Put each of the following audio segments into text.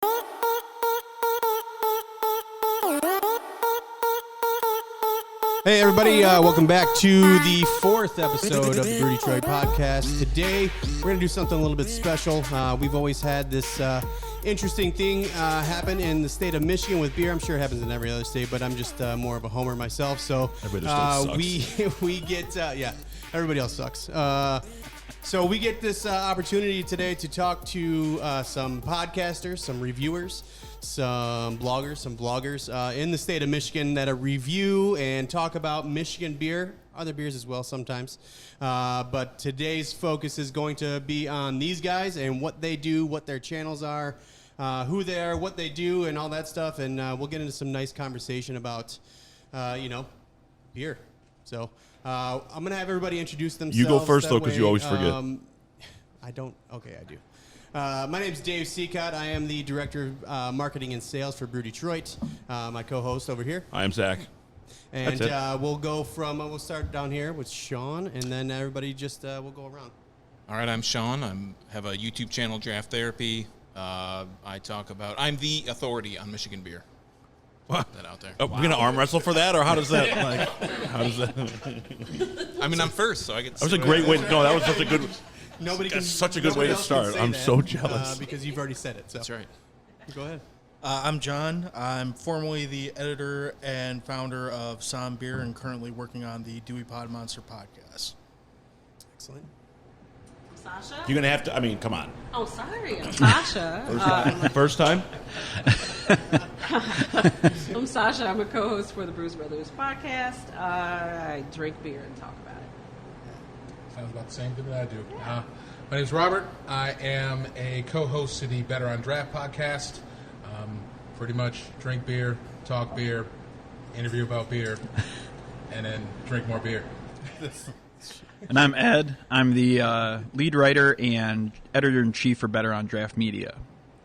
Hey everybody, welcome back to the fourth episode of the Brew Detroit podcast. Today, we're going to do something a little bit special. We've always had this interesting thing happen in the state of Michigan with beer. I'm sure it happens in every other state, but I'm just more of a homer myself. So we get, everybody else sucks. So we get this opportunity today to talk to some podcasters, some reviewers, some bloggers, in the state of Michigan that review and talk about Michigan beer, other beers as well sometimes. But today's focus is going to be on these guys and what they do, what their channels are, who they are, what they do, and all that stuff. And we'll get into some nice conversation about, beer. So I'm going to have everybody introduce themselves. You go first, though, because you always forget. I don't. Okay, I do. My name is Dave Seacott. I am the Director of Marketing and Sales for Brew Detroit. My co-host over here. I am Zach. And we'll start down here with Sean, and then everybody just will go around. All right, I'm Sean. I have a YouTube channel, Draft Therapy. I'm the authority on Michigan beer. What? That out there. Oh, we're going to arm wrestle for that, or how does that, I mean, I'm first, so I get to That was a great way. No, that was such a good... such a good way to start. I'm so jealous. Because you've already said it. So. That's right. Go ahead. I'm John. I'm formerly the editor and founder of Sommbeer and currently working on the Dewey Pod-Monster podcast. Excellent. Sasha? You're going to have to, I mean, come on. Oh, sorry. I'm Sasha. First time? I'm Sasha. I'm a co-host for the Brewz Brothaz podcast. I drink beer and talk about it. Sounds about the same thing that I do. My name is Robert. I am a co-host to the Better on Draft podcast. Pretty much drink beer, talk beer, interview about beer, and then drink more beer. And I'm Ed. I'm the lead writer and editor-in-chief for Better on Draft Media.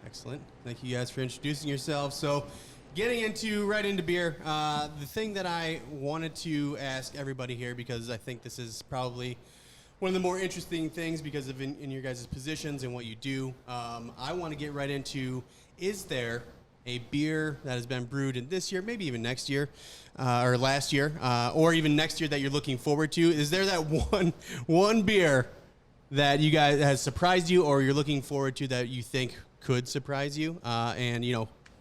Excellent. Thank you guys for introducing yourselves. So getting right into beer, the thing that I wanted to ask everybody here, because I think this is probably one of the more interesting things because of in your guys' positions and what you do, I want to get right into, is there a beer that has been brewed in this year, maybe even next year, or last year, or even next year that you're looking forward to? Is there that one beer that you guys has surprised you or you're looking forward to that you think could surprise you? And,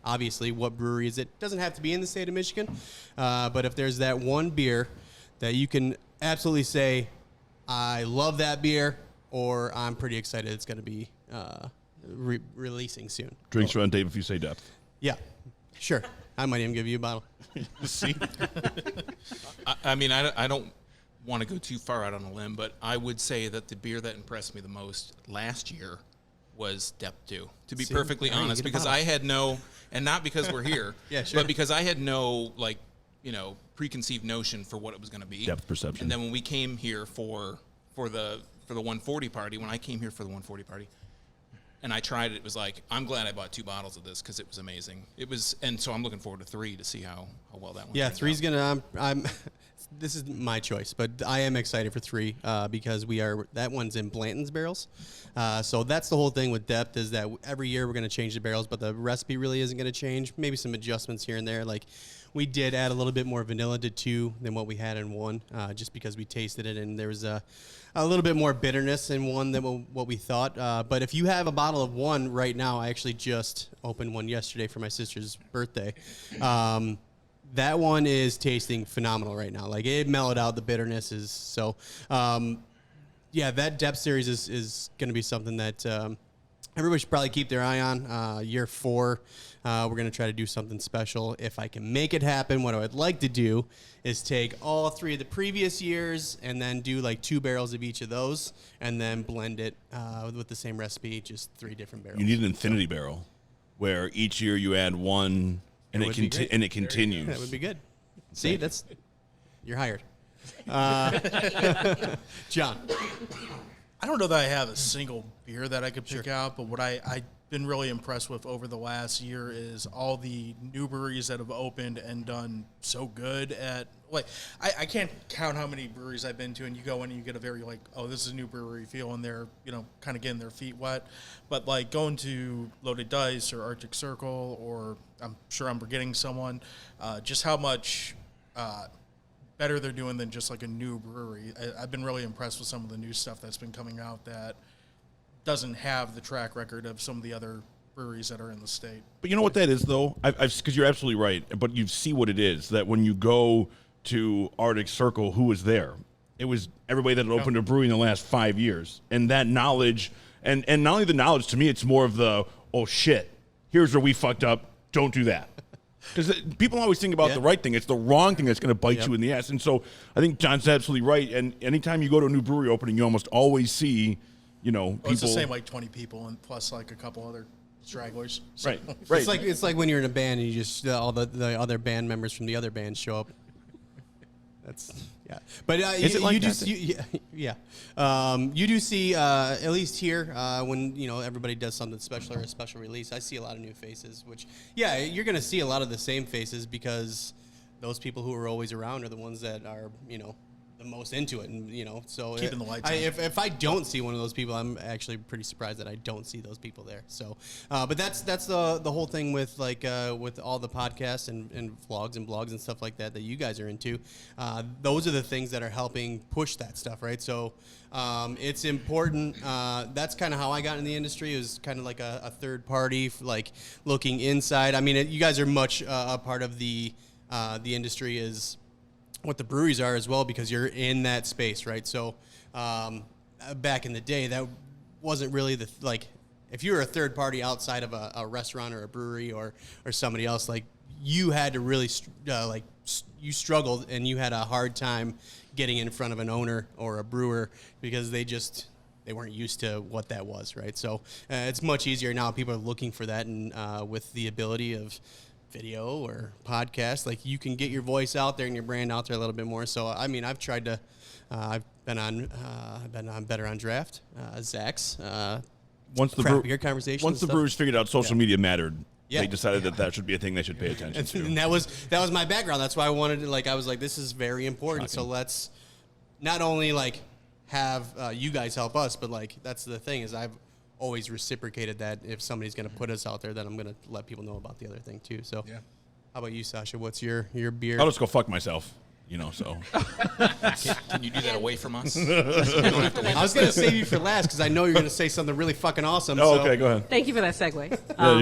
obviously, what brewery is it? Doesn't have to be in the state of Michigan, but if there's that one beer that you can absolutely say, I love that beer, or I'm pretty excited it's going to be releasing soon. Drinks are on Dave if you say depth. Yeah, sure. I might even give you a bottle. See? I mean, I don't want to go too far out on a limb, but I would say that the beer that impressed me the most last year was Depth 2, to be perfectly honest, because I had no, and not because we're here, yeah, sure. but because I had no, preconceived notion for what it was going to be. Depth perception. And then when we came here for the 140 party, when I came here for the 140 party, and I tried it, it was like, I'm glad I bought 2 bottles of this because it was amazing. And so I'm looking forward to 3 to see how well that one. Yeah, 3's gonna. This is my choice, but I am excited for 3 because that one's in Blanton's barrels. So that's the whole thing with Depth, is that every year we're going to change the barrels, but the recipe really isn't going to change. Maybe some adjustments here and there. Like we did add a little bit more vanilla to 2 than what we had in 1, just because we tasted it and there was a little bit more bitterness in 1 than what we thought. But if you have a bottle of 1 right now, I actually just opened one yesterday for my sister's birthday. That one is tasting phenomenal right now. Like, it mellowed out. The bitterness is so. That Depth series is going to be something that everybody should probably keep their eye on. Year 4, we're going to try to do something special. If I can make it happen, what I would like to do is take all 3 of the previous years and then do like 2 barrels of each of those and then blend it with the same recipe, just 3 different barrels. You need an infinity barrel where each year you add 1 and it continues. That would be good. See, you're hired. John. I don't know that I have a single beer that I could pick out, but what I been really impressed with over the last year is all the new breweries that have opened and done so good at, like, I can't count how many breweries I've been to, and you go in and you get a very, like, oh, this is a new brewery feel, and they're, you know, kind of getting their feet wet. But, like, going to Loaded Dice or Arctic Circle, or I'm sure I'm forgetting someone, just how much better they're doing than just, like, a new brewery. I've been really impressed with some of the new stuff that's been coming out that doesn't have the track record of some of the other breweries that are in the state. But you know what that is, though? Because you're absolutely right, but you see what it is, that when you go to Arctic Circle, who was there? It was everybody that had opened a brewery in the last 5 years. And that knowledge, and not only the knowledge, to me, it's more of the, oh, shit, here's where we fucked up, don't do that. Because people always think about the right thing. It's the wrong thing that's going to bite you in the ass. And so I think John's absolutely right. And anytime you go to a new brewery opening, you almost always see, you know, people. It's the same, like 20 people and plus like a couple other stragglers. So. Right. It's like when you're in a band and you just all the other band members from the other band show up. That's but is it like you that? You do see at least here when you know everybody does something special or a special release. I see a lot of new faces, which you're gonna see a lot of the same faces because those people who are always around are the ones that are the most into it, and so keeping the lights on. If I don't see one of those people, I'm actually pretty surprised that I don't see those people there. So, but that's the whole thing with with all the podcasts and vlogs and blogs and stuff like that you guys are into. Those are the things that are helping push that stuff, right? So, it's important. That's kind of how I got in the industry. It was kind of like a third party, like looking inside. I mean, you guys are much a part of the industry is what the breweries are as well, because you're in that space, right? So back in the day, that wasn't really if you were a third party outside of a restaurant or a brewery or somebody else, like you had to really you struggled and you had a hard time getting in front of an owner or a brewer because they weren't used to what that was, right? So it's much easier now. People are looking for that, and with the ability of video or podcast, like you can get your voice out there and your brand out there a little bit more. So I mean, I've tried to I've been on Better on Draft, Zach's once the beer conversation. Once the brewers figured out social media mattered, they decided that should be a thing they should pay attention to. And that was my background. That's why I wanted to I was like, this is very important. Shocking. So let's not only have you guys help us, but that's the thing is I've always reciprocated that if somebody's going to put us out there, then I'm going to let people know about the other thing too. So how about you, Sasha? What's your beer? I'll just go fuck myself, so. Can you do that away from us? I was going to save you for last because I know you're going to say something really fucking awesome. Oh, okay, go ahead. Thank you for that segue.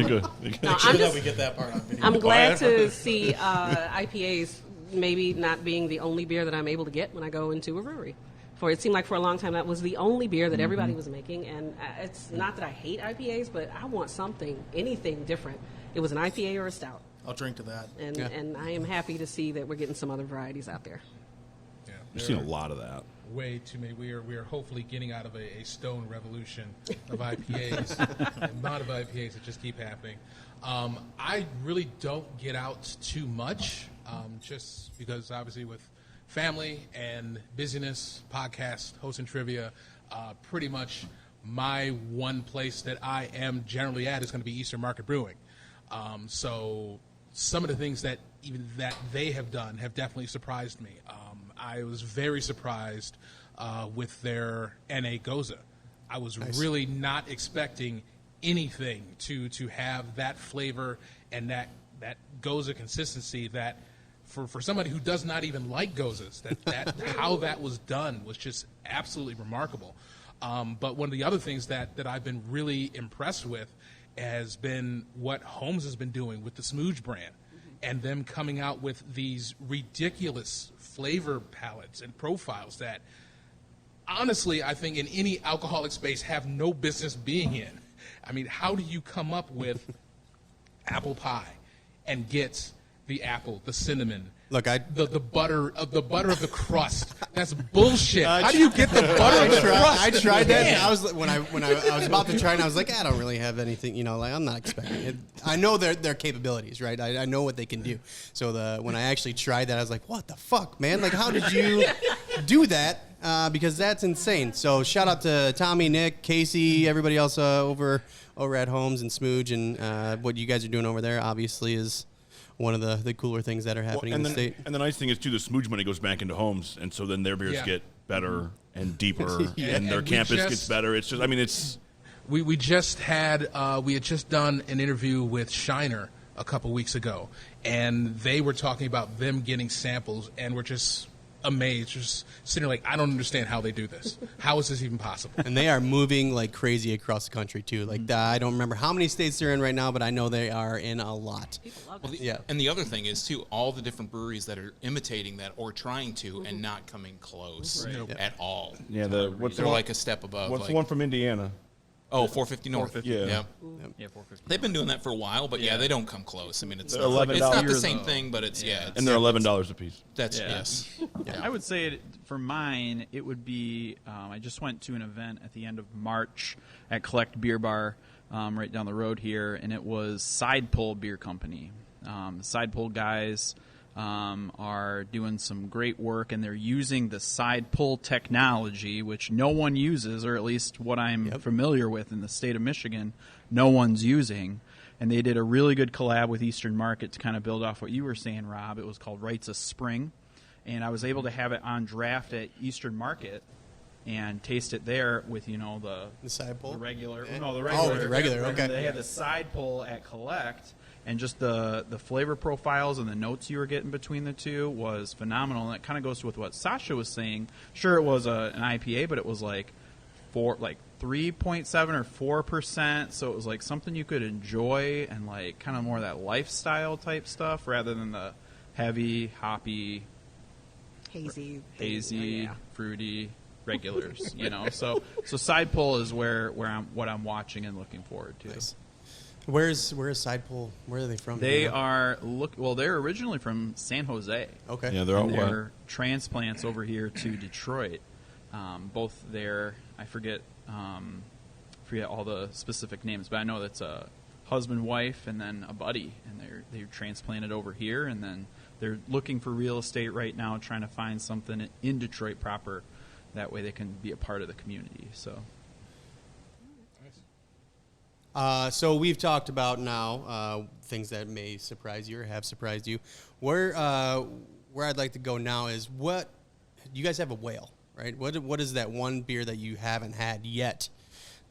You're good. No, I'm sure we get that part on video. I'm glad to see IPAs maybe not being the only beer that I'm able to get when I go into a brewery. For it seemed like for a long time that was the only beer that everybody was making, and it's not that I hate IPAs, but I want anything different. It was an IPA or a stout. I'll drink to that. And I am happy to see that we're getting some other varieties out there. Yeah, we've seen a lot of that. Way too many. We are hopefully getting out of a stone revolution of IPAs. The amount of IPAs that just keep happening. I really don't get out too much, just because obviously with family and busyness, podcast, hosting trivia, pretty much my one place that I am generally at is going to be Eastern Market Brewing. So some of the things that they have done have definitely surprised me. I was very surprised with their NA Goza. I was really not expecting anything to have that flavor and that Goza consistency that for somebody who does not even like Gozas, that how that was done was just absolutely remarkable. But one of the other things that I've been really impressed with has been what Holmes has been doing with the Smooge brand, and them coming out with these ridiculous flavor palettes and profiles that, honestly, I think in any alcoholic space have no business being in. I mean, how do you come up with apple pie and get the apple, the cinnamon. Look, The butter of the crust. That's bullshit. How do you get the butter of the crust? I tried that. And I was when I was about to try, and I was like, I don't really have anything. Like I'm not expecting it. I know their capabilities, right? I know what they can do. So when I actually tried that, I was like, what the fuck, man? Like, how did you do that? Because that's insane. So shout out to Tommy, Nick, Casey, everybody else over at Holmes and Smooge, and what you guys are doing over there. Obviously, is one of the cooler things that are happening in the state. And the nice thing is, too, the Smooge money goes back into Holmes, and so then their beers get better and deeper, and their campus gets better. It's just, I mean, it's... We had just done an interview with Shiner a couple weeks ago, and they were talking about them getting samples, and we're just amazed, just sitting there like, I don't understand how they do this. How is this even possible? And they are moving like crazy across the country, too. Like, I don't remember how many states they're in right now, but I know they are in a lot. People love Well, it. And the other thing is, too, all the different breweries that are imitating that or trying to and not coming close at all. Yeah, They're like a step above. What's like, the one from Indiana? Oh, 450 North. 450. Yeah. Yeah, 450. They've been doing that for a while, but they don't come close. I mean, it's They're not, it's not the $11 same thing, but it's, it's, And they're $11 a piece. that's, Yeah. yes. I would say for mine, it would be. I just went to an event at the end of March at Collect Beer Bar, right down the road here, and it was Side Pull Beer Company. The Side Pull guys are doing some great work, and they're using the side pull technology, which no one uses, or at least what I'm familiar with in the state of Michigan, no one's using. And they did a really good collab with Eastern Market to kind of build off what you were saying, Rob. It was called Rites of Spring, and I was able to have it on draft at Eastern Market and taste it there with, the side pull? the regular. Yeah. No, the regular. Oh, the regular, And okay. They had the side pull at Collect, and just the flavor profiles and the notes you were getting between the two was phenomenal. And that kind of goes with what Sasha was saying. Sure, it was an IPA, but it was like 3.7 or 4%. So it was like something you could enjoy and like kind of more of that lifestyle type stuff rather than the heavy, hoppy, Hazy, hazy, fruity regulars. So side pull is where I'm watching and looking forward to. Nice. Where's Side Pull? Where are they from? They are they're originally from San Jose. Okay. Yeah, they're out west. They're transplants over here to Detroit. Both there, I forget all the specific names, but I know that's a husband, wife, and then a buddy, and they're transplanted over here, and then they're looking for real estate right now, trying to find something in Detroit proper. That way, they can be a part of the community. So. So we've talked about now things that may surprise you or have surprised you. Where I'd like to go now is what you guys have a whale, right? What is that one beer that you haven't had yet?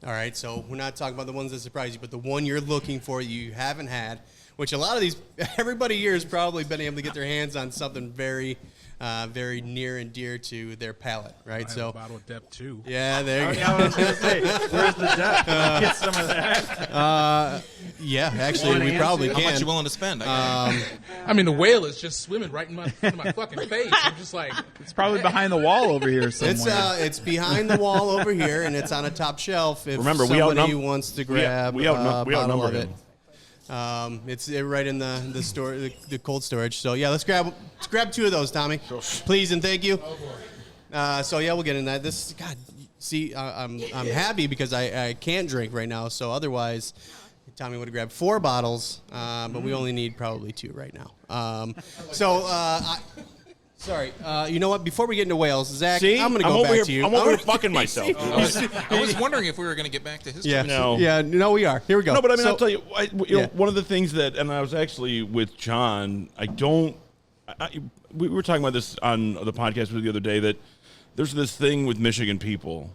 All right, so we're not talking about the ones that surprise you, but the one you're looking for you haven't had, which a lot of these, everybody here has probably been able to get their hands on something very, very near and dear to their palate, right? I have a bottle of Dep too. Yeah, there you go. I was going to say, where's the depth? Get some of that. Yeah, actually, we probably How can. much you willing to spend? I mean, the whale is just swimming right in my fucking face. I'm just like, It's probably behind the wall over here somewhere. It's behind the wall over here, and it's on a top shelf. If Remember, somebody wants to grab we a outnumber bottle of him. it. It's right in the store, the cold storage. So yeah, let's grab two of those, Tommy, please and thank you. So yeah, we'll get in that. This God, see, I'm happy because I can't drink right now. So otherwise, Tommy would have grabbed 4 bottles, but we only need probably 2 right now. Sorry. You know what? Before we get into whales, Zach, See? I'm going to go back to you. I'm over here fucking myself. I was wondering if we were going to get back to history. Yeah, No. yeah, no, we are. Here we go. No, but I mean, So- I'll tell you, Yeah. one of the things that, and I was actually with John, we were talking about this on the podcast the other day, that there's this thing with Michigan people,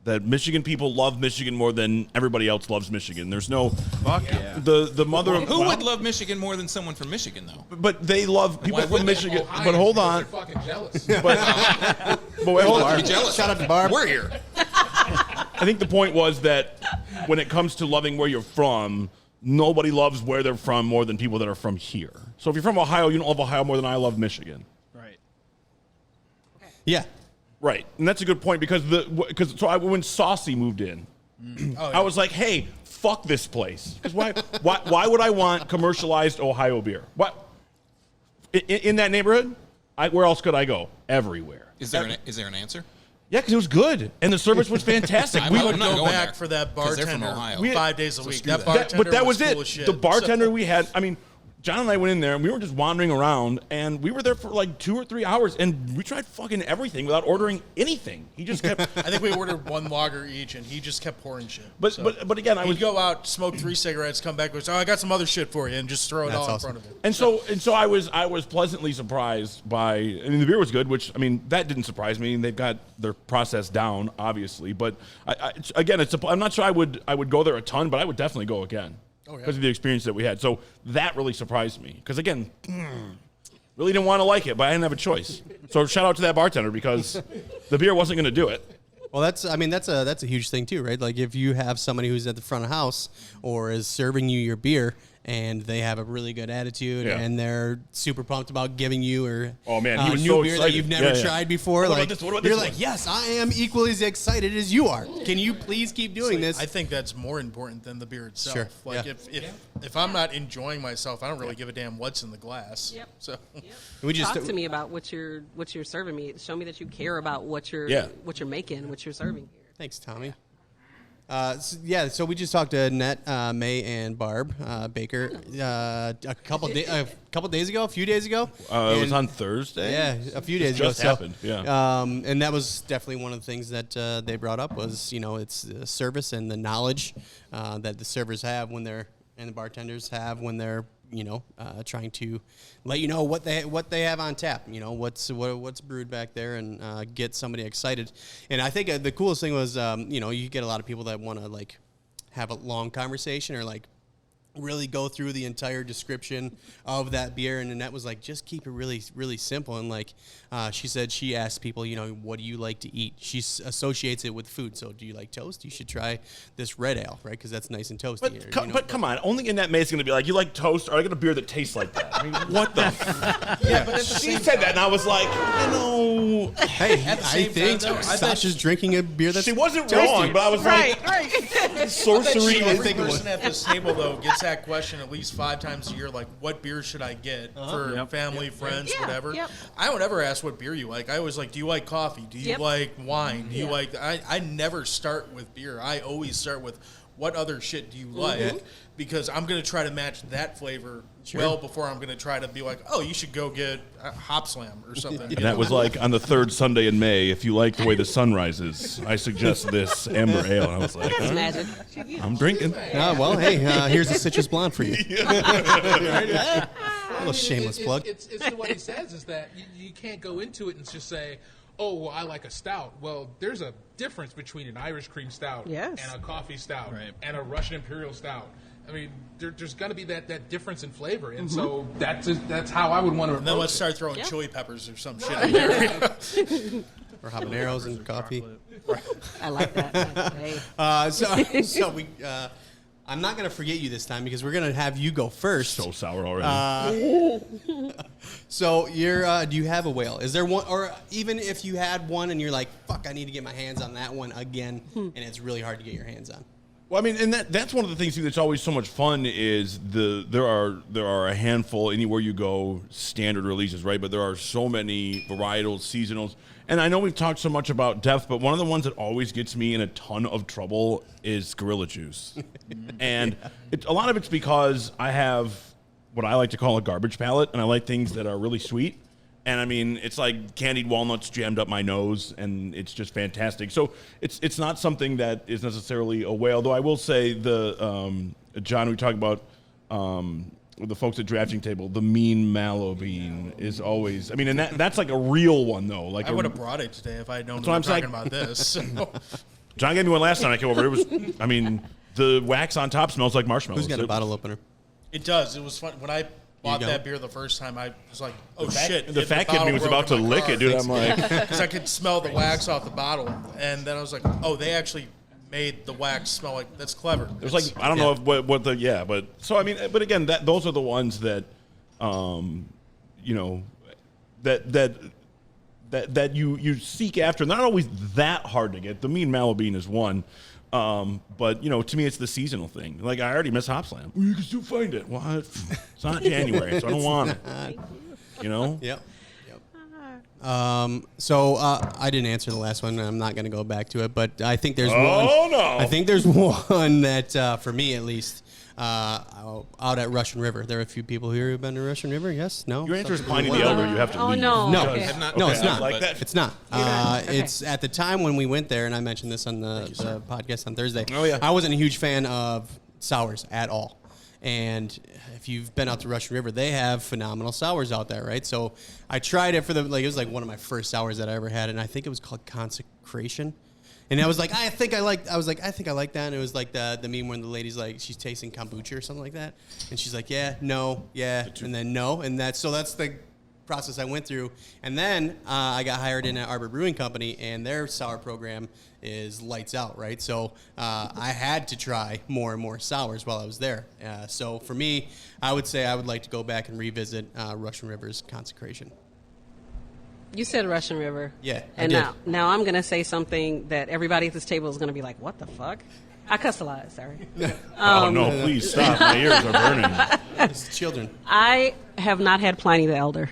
that Michigan people love Michigan more than everybody else loves Michigan. There's no... Fuck yeah. The mother of... Who would love Michigan more than someone from Michigan, though? But they love people Why from would they? Michigan. Ohioans, But hold because on. they're fucking jealous. But wait, hold on. Be jealous. Shout out to Barb. We're here. I think the point was that when it comes to loving where you're from, nobody loves where they're from more than people that are from here. So if you're from Ohio, you don't love Ohio more than I love Michigan. Right. Yeah. Right, and that's a good point because when Saucy moved in, I was like, "Hey, fuck this place." Because why would I want commercialized Ohio beer? What? In that neighborhood, where else could I go? Everywhere. Is there an answer? Yeah, because it was good, and the service was fantastic. I'm We not would go going back there, for that 'cause they're bartender from Ohio. 5 days a week. screw That that. bartender But that was cool it. as shit. The bartender we had, I mean, John and I went in there, and we were just wandering around, and we were there for like 2 or 3 hours, and we tried fucking everything without ordering anything. He just kept... I think we ordered 1 lager each, and he just kept pouring shit. But again, I We'd was... go out, smoke 3 cigarettes, come back, and say, "Oh, I got some other shit for you," and just throw it all in awesome. front of him. And so I was pleasantly surprised by. I mean, the beer was good, which, I mean, that didn't surprise me. They've got their process down, obviously. But again, I'm not sure I would go there a ton, but I would definitely go again because of the experience that we had. So that really surprised me because, again, really didn't want to like it, but I didn't have a choice. So shout out to that bartender because the beer wasn't going to do it. Well, that's a huge thing too, right? Like if you have somebody who's at the front of house or is serving you your beer and they have a really good attitude and they're super pumped about giving you he was new so beer that excited. you've never Yeah. tried before, What about like this? What about you're this like, one? yes, I am equally as excited as you are. Can you please keep doing this? I think that's more important than the beer itself. Sure, Like yeah. if I'm not enjoying myself, I don't really give a damn what's in the glass. Yep. So We just Talk to me about what you're serving me. Show me that you care about what you're making, what you're serving here. Thanks, Tommy. So we just talked to Net, May, and Barb Baker a few days ago. It was on Thursday. Yeah, a few days just ago. happened. Yeah. And that was definitely one of the things that they brought up was, it's the service and the knowledge that the servers have when they're and the bartenders have when they're trying to let you know what they have on tap, what's brewed back there, and get somebody excited. And I think the coolest thing was you get a lot of people that want to like have a long conversation or like really go through the entire description of that beer, and Annette was like, just keep it really, really simple. And like she said, she asked people, what do you like to eat? She associates it with food. So do you like toast? You should try this red ale, right? Because that's nice and toasty. But come on, only Annette May's going to be like, you like toast, or I get a beer that tastes like that. I mean, what the? yeah, but She said that, and I was like, Hey, At the I same think time, though, I Sasha's drinking a beer that's she wasn't toasty. wrong, but I was like, sorcery. Every person at this table though gets that question at least 5 times a year, like, what beer should I get for family, friends, Yeah, whatever. yep. I don't ever ask what beer you like. I always like, do you like coffee? Do you Yep. like wine? Do you like? I never start with beer. I always start with what other shit do you like? Because I'm gonna try to match that flavor well before I'm gonna try to be like, oh, you should go get a Hop Slam or something. And that was like on the 3rd Sunday in May. If you like the way the sun rises, I suggest this amber ale. And I was like, all right, Magic. I'm drinking. Well, hey, here's a citrus blonde for you. A little shameless plug. It's what he says is that you can't go into it and just say, oh, well, I like a stout. Well, there's a difference between an Irish cream stout Yes. and a coffee stout Right. and a Russian imperial stout. I mean, there's got to be that difference in flavor, and so that's how I would want to. And then let's start throwing Yeah. chili peppers or some shit in there. Or habaneros and coffee. I like that. Hey. So we. I'm not gonna forget you this time because we're gonna have you go first. So sour already. So you're. Do you have a whale? Is there one, or even if you had one and you're like, "Fuck, I need to get my hands on that one again," and it's really hard to get your hands on. Well, I mean, and that's one of the things too that's always so much fun is there are a handful anywhere you go standard releases, right? But there are so many varietals, seasonals, and I know we've talked so much about depth, but one of the ones that always gets me in a ton of trouble is Gorilla Juice, and a lot of it's because I have what I like to call a garbage palate, and I like things that are really sweet. And I mean, it's like candied walnuts jammed up my nose, and it's just fantastic. So it's not something that is necessarily a whale, though I will say John, we talked about the folks at Drafting Table, the mean mallow bean is always, I mean, and that's like a real one, though. Like I would have brought it today if I had known we what were I'm saying. talking about this. So. John gave me one last time I came over. It was, I mean, the wax on top smells like marshmallows. Who's got a bottle opener? It does. It was fun. When I bought go. that beer the first time, I was like, oh, shit. The fat kid in me was about to lick it, dude. I'm like, Because I could smell the wax off the bottle. And then I was like, oh, they actually made the wax smell like, that's clever. there's like, I don't know if, what the, yeah, but, so I mean, but again, those are the ones that, that you seek after. Not always that hard to get. The mean mallow bean is one. But to me, it's the seasonal thing. Like I already miss Hop Slam. Well, you can still find it. Well, it's not January, so I don't want it. You know? Yep. So I didn't answer the last one. I'm not going to go back to it, but I think there's one. Oh, no. I think there's one that, for me at least, out at Russian River. There are a few people here who've been to Russian River. Yes? No? Your answer is Pliny the Elder. You have to Oh, leave. no. No. Okay. Have not- No, okay, it's not. like that. It's not. Okay. It's at the time when we went there, and I mentioned this on the podcast on Thursday. Oh, yeah. I wasn't a huge fan of sours at all. And if you've been out to Russian River, they have phenomenal sours out there, right? So I tried it it was like one of my first sours that I ever had, and I think it was called Consecration. And I was like, I think I like that. And it was like the meme when the lady's like, she's tasting kombucha or something like that. And she's like, yeah, no, yeah, and then no. And that's the process I went through. And then I got hired in at Arbor Brewing Company, and their sour program is lights out, right? So I had to try more and more sours while I was there. So for me, I would say I would like to go back and revisit Russian River's Consecration. You said Russian River. Yeah, I And did. now I'm going to say something that everybody at this table is going to be like, what the fuck? I cussed a lot, sorry. Oh, no, please stop. My ears are burning. It's children. I have not had Pliny the Elder.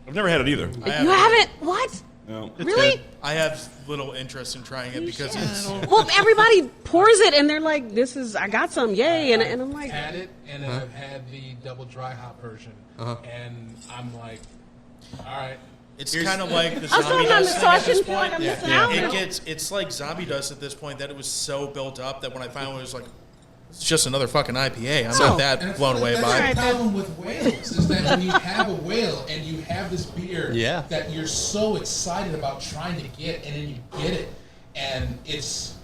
I've never had it either. You haven't? What? No. Really? I have little interest in trying it because it's. Well, everybody pours it, and they're like, I got some, yay. And I'm like, Had it, and then I've had the double dry hop version, and I'm like, all right. It's kind of like the I'm zombie still on dust the thing at sauce this and feel like point. I'm missing out. It's like zombie dust at this point that it was so built up that when I finally was like, it's just another fucking IPA. I'm not And that it's blown like, away that's by the it. problem with whales is that when you have a whale and you have this beer that you're so excited about trying to get, and then you get it, and it's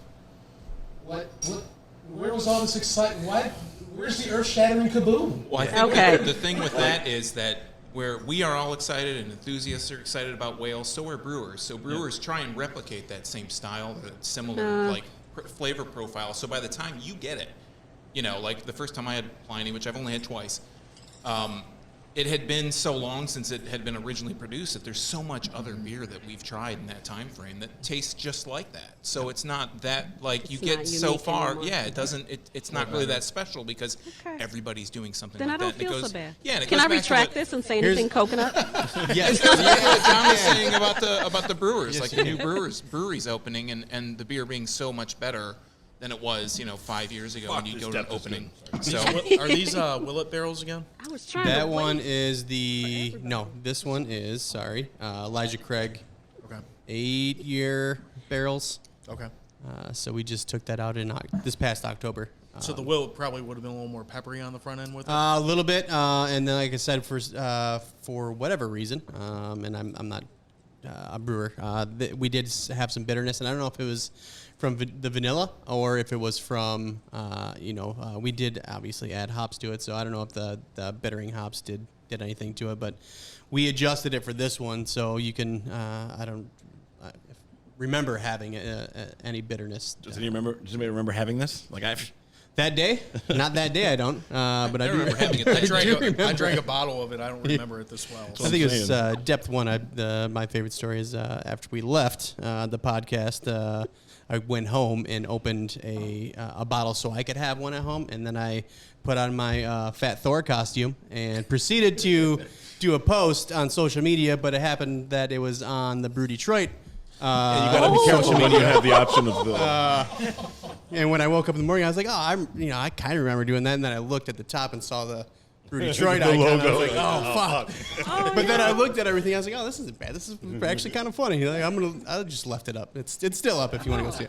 where was all this excitement? Where's the earth-shattering kaboom? Well, I think Okay. the thing with that is that where we are all excited and enthusiasts are excited about whales, so are brewers. So brewers try and replicate that same style, that similar flavor profile. So by the time you get it, like the first time I had Pliny, which I've only had twice, it had been so long since it had been originally produced that there's so much other beer that we've tried in that time frame that tastes just like that. So it's not that you It's get not so unique far. anymore. Yeah, it doesn't. It's not really that special because Okay. everybody's doing something then I like don't that. And feel it goes, so bad. Yeah, and it Can goes I back to retract what- this and say anything coconut? Yes. It goes back to what John was saying about the brewers, like the new breweries opening and the beer being so much better than it was, 5 years ago when you this go to an depth is opening. good. So Are these Willet barrels again? I was trying to That wait. one is this one is, Elijah Craig Okay. 8-year barrels. Okay. So we just took that out in this past October. So the Willet probably would have been a little more peppery on the front end with it. A little bit, and then like I said, for whatever reason, and I'm not a brewer, we did have some bitterness, and I don't know if it was from the vanilla or if it was from we did obviously add hops to it, so I don't know if the bittering hops did anything to it, but we adjusted it for this one, so you can I don't remember having any bitterness. Does anybody remember having this? That day? Not that day, I don't. But I do remember having it I that I drank a bottle of it. I don't remember it this well. I think it was depth one. My favorite story is after we left the podcast, I went home and opened a bottle so I could have one at home, and then I put on my Fat Thor costume and proceeded to do a post on social media. But it happened that it was on the Brew Detroit. You got to be careful when you have the option of the. And when I woke up in the morning, I was like, I kind of remember doing that. And then I looked at the top and saw the Brew Detroit icon. And I was like, fuck. But then I looked at everything. I was like, this isn't bad. This is actually kind of funny. I just left it up. It's still up if you want to go see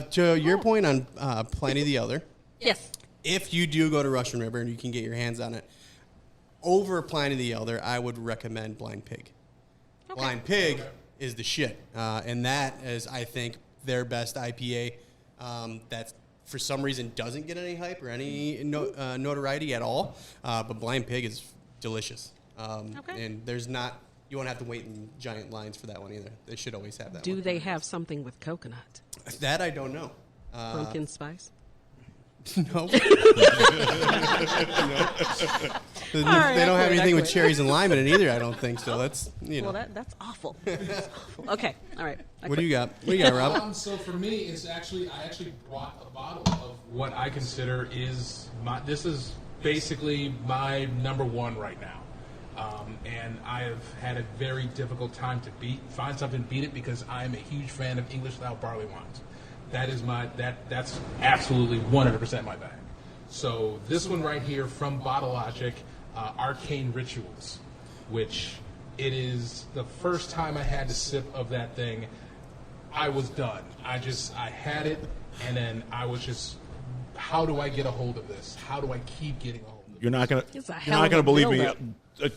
it. To your point on Pliny the Elder, Yes. if you do go to Russian River and you can get your hands on it, over Pliny the Elder, I would recommend Blind Pig. Okay. Blind Pig is the shit. And that is, I think, their best IPA that for some reason doesn't get any hype or any notoriety at all. But Blind Pig is delicious. Okay. And you won't have to wait in giant lines for that one either. They should always have that Do one. they have something with coconut? That I don't know. Pumpkin spice? No. They right, don't I have quit, anything I with quit. cherries and lime in it either, I don't think. So that's, Well, that's awful. That's awful. Okay. All right. What do you got? What do you got, Rob? So for me, I actually brought a bottle of what I consider is basically my number one right now. And I have had a very difficult time to find something to beat it because I'm a huge fan of English style barley wines. That is that's absolutely 100% my bag. So this one right here from Bottle Logic, Arcane Rituals, which it is the first time I had a sip of that thing, I was done. I had it, and then I was just, how do I get a hold of this? How do I keep getting a hold of it? You're not gonna believe me. I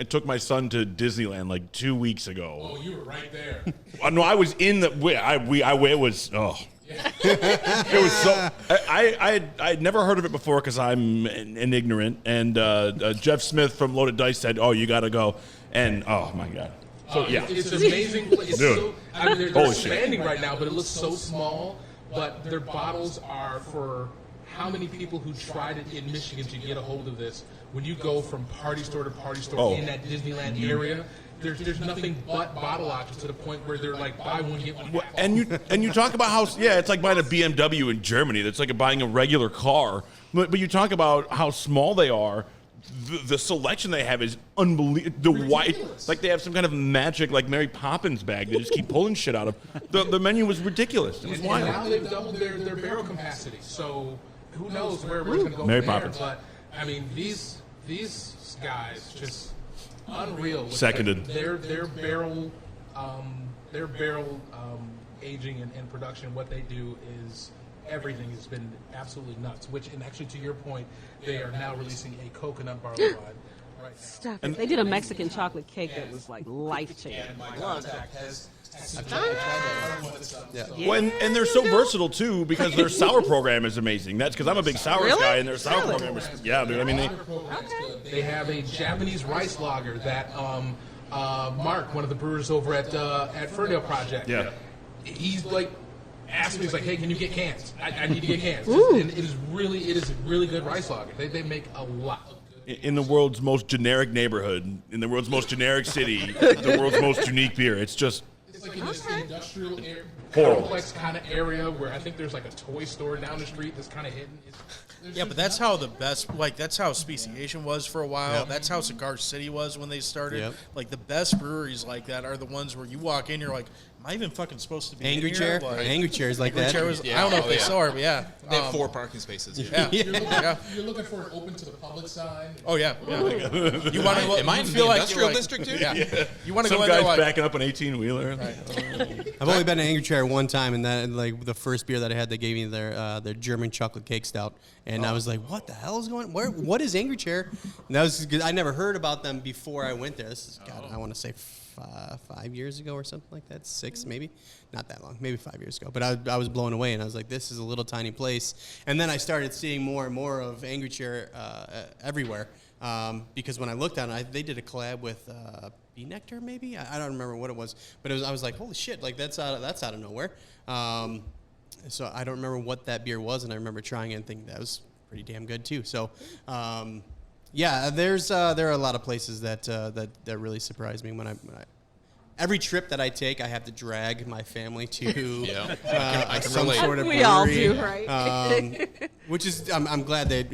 took my son to Disneyland like 2 weeks ago. Oh, you were right there. No, I was in the. It was. Oh. It was so. I'd never heard of it before because I'm an ignorant. And Jeff Smith from Loaded Dice said, "Oh, you got to go." And oh my god. So yeah, it's an amazing place. It's Dude. so, I mean, they're Holy expanding shit. right now, but it looks so small. But their bottles are for how many people who tried it in Michigan to get a hold of this. When you go from party store to party store in that Disneyland area, there's nothing but bottle options to the point where they're like buy one get one. And you talk about how it's like buying a BMW in Germany. That's like buying a regular car. But you talk about how small they are. The selection they have is unbelievable. The white, like they have some kind of magic, like Mary Poppins bag. They just keep pulling shit out of. The menu was ridiculous. It was And wild. now they've doubled their barrel capacity. So who knows where we're going to go Mary from there. Poppins. But I mean, these guys just unreal. With Seconded. Their barrel aging and production. What they do is everything has been absolutely nuts. And actually, to your point, they are now releasing a coconut barley wine right now. Stop it. They did a Mexican chocolate cake that was like life-changing. Love that. Well, and they're so versatile too because their sour program is amazing. That's because I'm a big sours Really? guy, and their sour Really? program is dude. I mean, They have a Japanese rice lager that Mark, one of the brewers over at Ferndale Project, he's like asked me, he's like, "Hey, can you get cans? I need to get cans." And it is really good rice lager. They make a lot. in the world's most generic neighborhood, in the world's most generic city, the world's most unique beer. It's just. It's like in this industrial Horrible. complex kind of area where I think there's like a toy store down the street that's kind of hidden. Yeah, but that's how the best, that's how Speciation was for a while. Yep. That's how Cigar City was when they started. Yep. Like, the best breweries like that are the ones where you walk in, you're like, am I even fucking supposed to be Angry in chair, here? Like, angry chairs like Angry that. chair was, Yeah. I don't know if Oh, they yeah. still are, but yeah. They have 4 parking spaces. Yeah. You're looking for an open to the public sign. Oh, yeah. You want to Am I in the feel like industrial you're district, too? Yeah. You want to Some go in there guy's like, backing up an 18-wheeler. I've only been to Angry Chair one time, and that like the first beer that I had, they gave me their German chocolate cake stout, and I was like, "What the hell is going? What is Angry Chair?" And that was good. I never heard about them before I went there. This is I want to say 5 years ago or something like that, 6 maybe, not that long, maybe 5 years ago. But I was blown away, and I was like, "This is a little tiny place." And then I started seeing more and more of Angry Chair everywhere. Because when I looked at it, they did a collab with Bee Nectar, maybe I don't remember what it was, but I was like, holy shit, like that's out of nowhere. So I don't remember what that beer was, and I remember trying it and thinking that was pretty damn good too. So yeah, there are a lot of places that really surprise me when I every trip that I take, I have to drag my family to I can some relate. sort of We all brewery, do, right? which is I'm glad that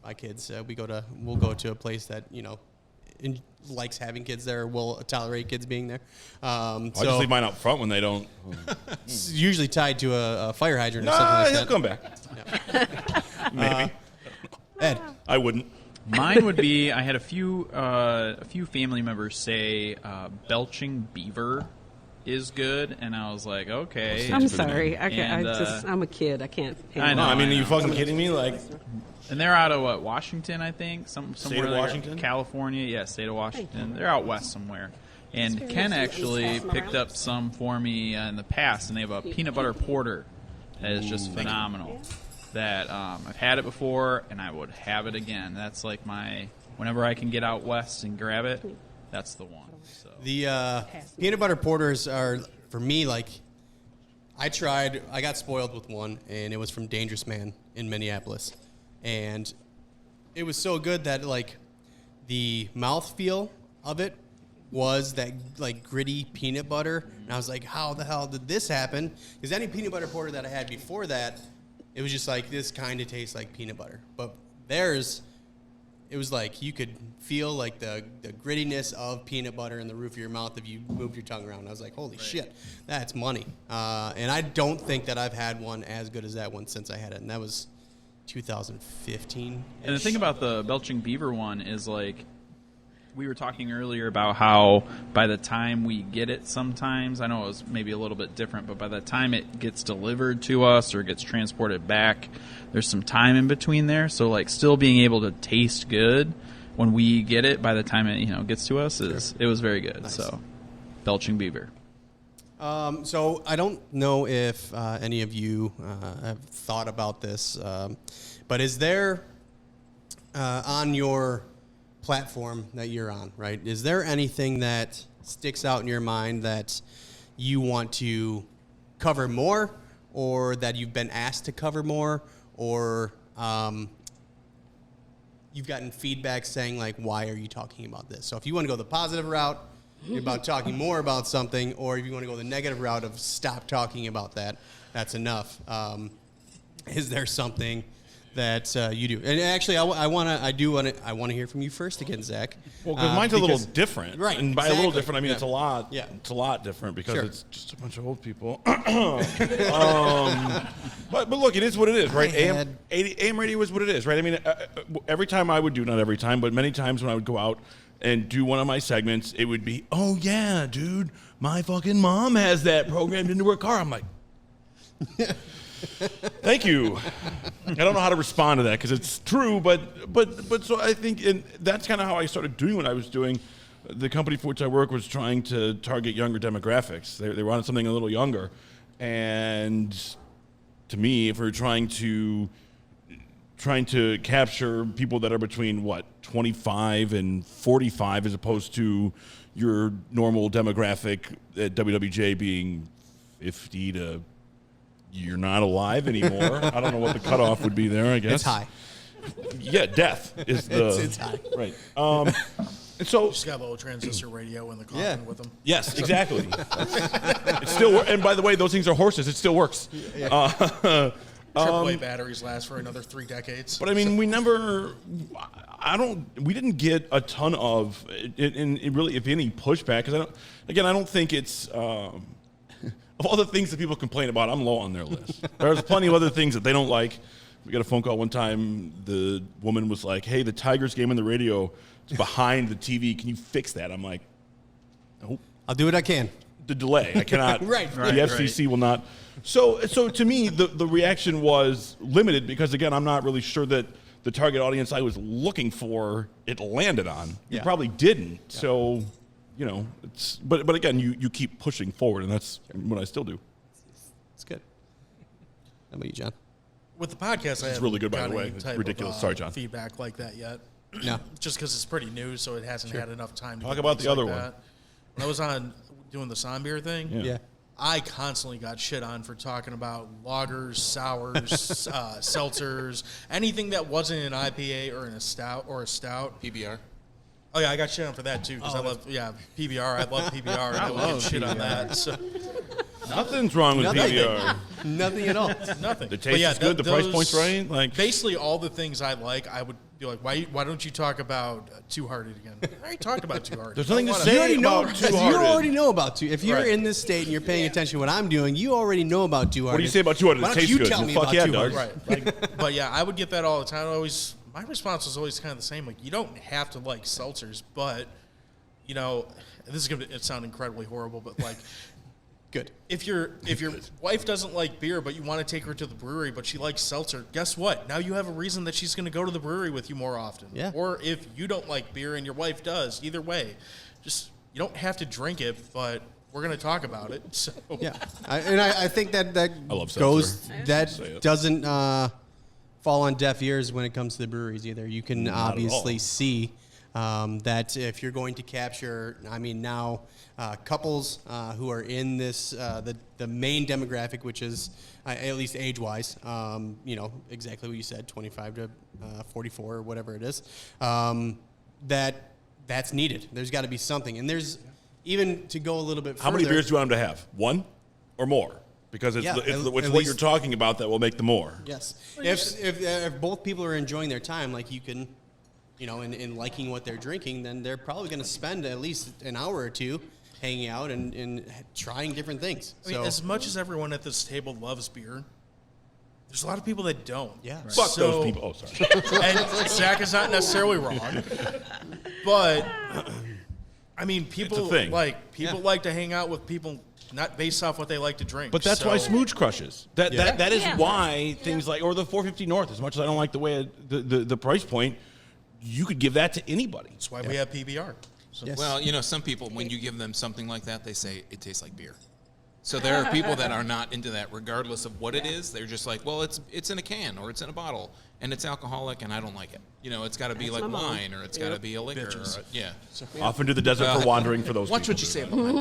my kids we'll go to a place that likes having kids there, or will tolerate kids being there. I just leave mine out front when they don't. It's usually tied to a fire hydrant or something like He'll that. come back. Maybe. Ed, I wouldn't. Mine would be I had a few family members say belching beaver is good, and I was like, okay. I'm sorry. And, I'm a kid. I can't. I know. No, I mean, are you fucking kidding me? Like, And they're out of Washington, I think, somewhere of there. Washington? California, yeah, state of Washington. They're out west somewhere. And That's Ken very nice. actually Awesome picked around. up some for me in the past, and they have a peanut butter porter that is just phenomenal. That I've had it before, and I would have it again. That's like whenever I can get out west and grab it, that's the one. So. the peanut butter porters are for me like I got spoiled with one, and it was from Dangerous Man in Minneapolis, and it was so good that like the mouthfeel of it was that like gritty peanut butter, and I was like, how the hell did this happen? Because any peanut butter porter that I had before that, it was just like this kind of tastes like peanut butter, but theirs, it was like you could feel like the grittiness of peanut butter in the roof of your mouth if you moved your tongue around. I was like, holy shit, that's money. And I don't think that I've had one as good as that one since I had it, and that was 2015. And the thing about the Belching Beaver one is, like, we were talking earlier about how by the time we get it sometimes, I know it was maybe a little bit different, but by the time it gets delivered to us or gets transported back, there's some time in between there. So, like, still being able to taste good when we get it by the time it gets to us it was very good. Nice. So, Belching Beaver. So I don't know if any of you have thought about this, but is there on your platform that you're on, right? Is there anything that sticks out in your mind that you want to cover more, or that you've been asked to cover more, or you've gotten feedback saying, like, why are you talking about this? So if you want to go the positive route, about talking more about something, or if you want to go the negative route of stop talking about that, that's enough. Is there something that you do? And actually, I want to hear from you first again, Zach. Well, because mine's a little different, right? And by a little different, I mean it's a lot. Yeah. It's a lot different because Sure. it's just a bunch of old people. But look, it is what it is, right? AM radio is what it is, right? I mean, every time I would do, not every time, but many times when I would go out and do one of my segments, it would be, oh yeah, dude, my fucking mom has that programmed into her car. I'm like, thank you. I don't know how to respond to that because it's true, but so I think that's kind of how I started doing what I was doing. The company for which I work was trying to target younger demographics. They wanted something a little younger, and to me, if we're trying to capture people that are between 25 and 45, as opposed to your normal demographic at WWJ being 50 to you're not alive anymore. I don't know what the cutoff would be there. I guess It's high. Yeah, death is the it's high. Right. And so Just got a little transistor radio in the coffin with them. yes, exactly. It still and by the way, those things are horses. It still works. AAA batteries last for another 3 decades. But I mean, we didn't get a ton of, in really, if any, pushback. Because I don't think it's, of all the things that people complain about, I'm low on their list. There's plenty of other things that they don't like. We got a phone call one time. The woman was like, hey, the Tigers game on the radio is behind the TV. Can you fix that? I'm like, nope. I'll do what I can. The delay. I cannot. Right. The FCC will not. So to me, the reaction was limited because, again, I'm not really sure that the target audience I was looking for, it landed on. You probably didn't. Yeah. So, it's but again, you keep pushing forward, and that's what I still do. It's good. How about you, John? With the podcast, I haven't really good, by got the way. any It's type ridiculous. of, Sorry, John. feedback like that yet. No. Just because it's pretty new, so it hasn't had enough time to Talk get about things the other like one. that. When I was on doing the Sommbeer thing, Yeah. I constantly got shit on for talking about lagers, sours, seltzers, anything that wasn't an IPA or a stout. PBR. Oh yeah, I got shit on for that too because I love PBR. I love PBR. And I would get shit on that. So Nothing's wrong with PBR. Nothing at all. nothing. The taste is good. The price point's right. Like basically all the things I like, I would be like, why don't you talk about Two Hearted again? I already talked about Two Hearted. There's nothing to You say already know. about Two You Hearted. already know about Two. If you're Right. in this state and you're paying attention to what I'm doing, you already know about Two Hearted. What do you say about Two Hearted? Why It don't tastes you good. tell Well, me fuck about yeah, Two Doug. Hearted? Right. But yeah, I would get that all the time. My response was always kind of the same. Like, you don't have to like seltzers, but this is going to sound incredibly horrible, but like, Good. if your wife doesn't like beer, but you want to take her to the brewery, but she likes seltzer, guess what? Now you have a reason that she's going to go to the brewery with you more often. Yeah. Or if you don't like beer and your wife does, either way, just you don't have to drink it, but we're going to talk about it. So Yeah, I think that I love goes seltzer. that Say it. doesn't fall on deaf ears when it comes to the breweries either. You can at obviously all. see that if you're going to capture, now couples who are in this the main demographic, which is at least age-wise, exactly what you said, 25 to 44 or whatever it is, that's needed. There's got to be something, and there's even to go a little bit further. How many beers do you want them to have? One or more? Because it's Yeah, it's at what least- you're talking about that will make the more. Yes. If both people are enjoying their time, like you can, in liking what they're drinking, then they're probably going to spend at least an hour or two hanging out and trying different things. I mean, as much as everyone at this table loves beer, there's a lot of people that don't. Yeah. Right. Fuck those people. Oh, sorry. And Zach is not necessarily wrong, but I mean, people It's a thing. like to hang out with people not based off what they like to drink. But that's So- why Smooch crushes. That is Yeah. why things like, or the 450 North, as much as I don't like the way the price point, you could give that to anybody. That's why we have PBR. So Yes. Well, some people, when you give them something like that, they say it tastes like beer. So there are people that are not into that, regardless of what it is. They're just like, well, it's in a can or it's in a bottle and it's alcoholic and I don't like it. It's got to be That's like my mom. wine or it's got to be a liquor. Bitches. Or yeah. Off into the desert for wandering for those Watch people. what you say about my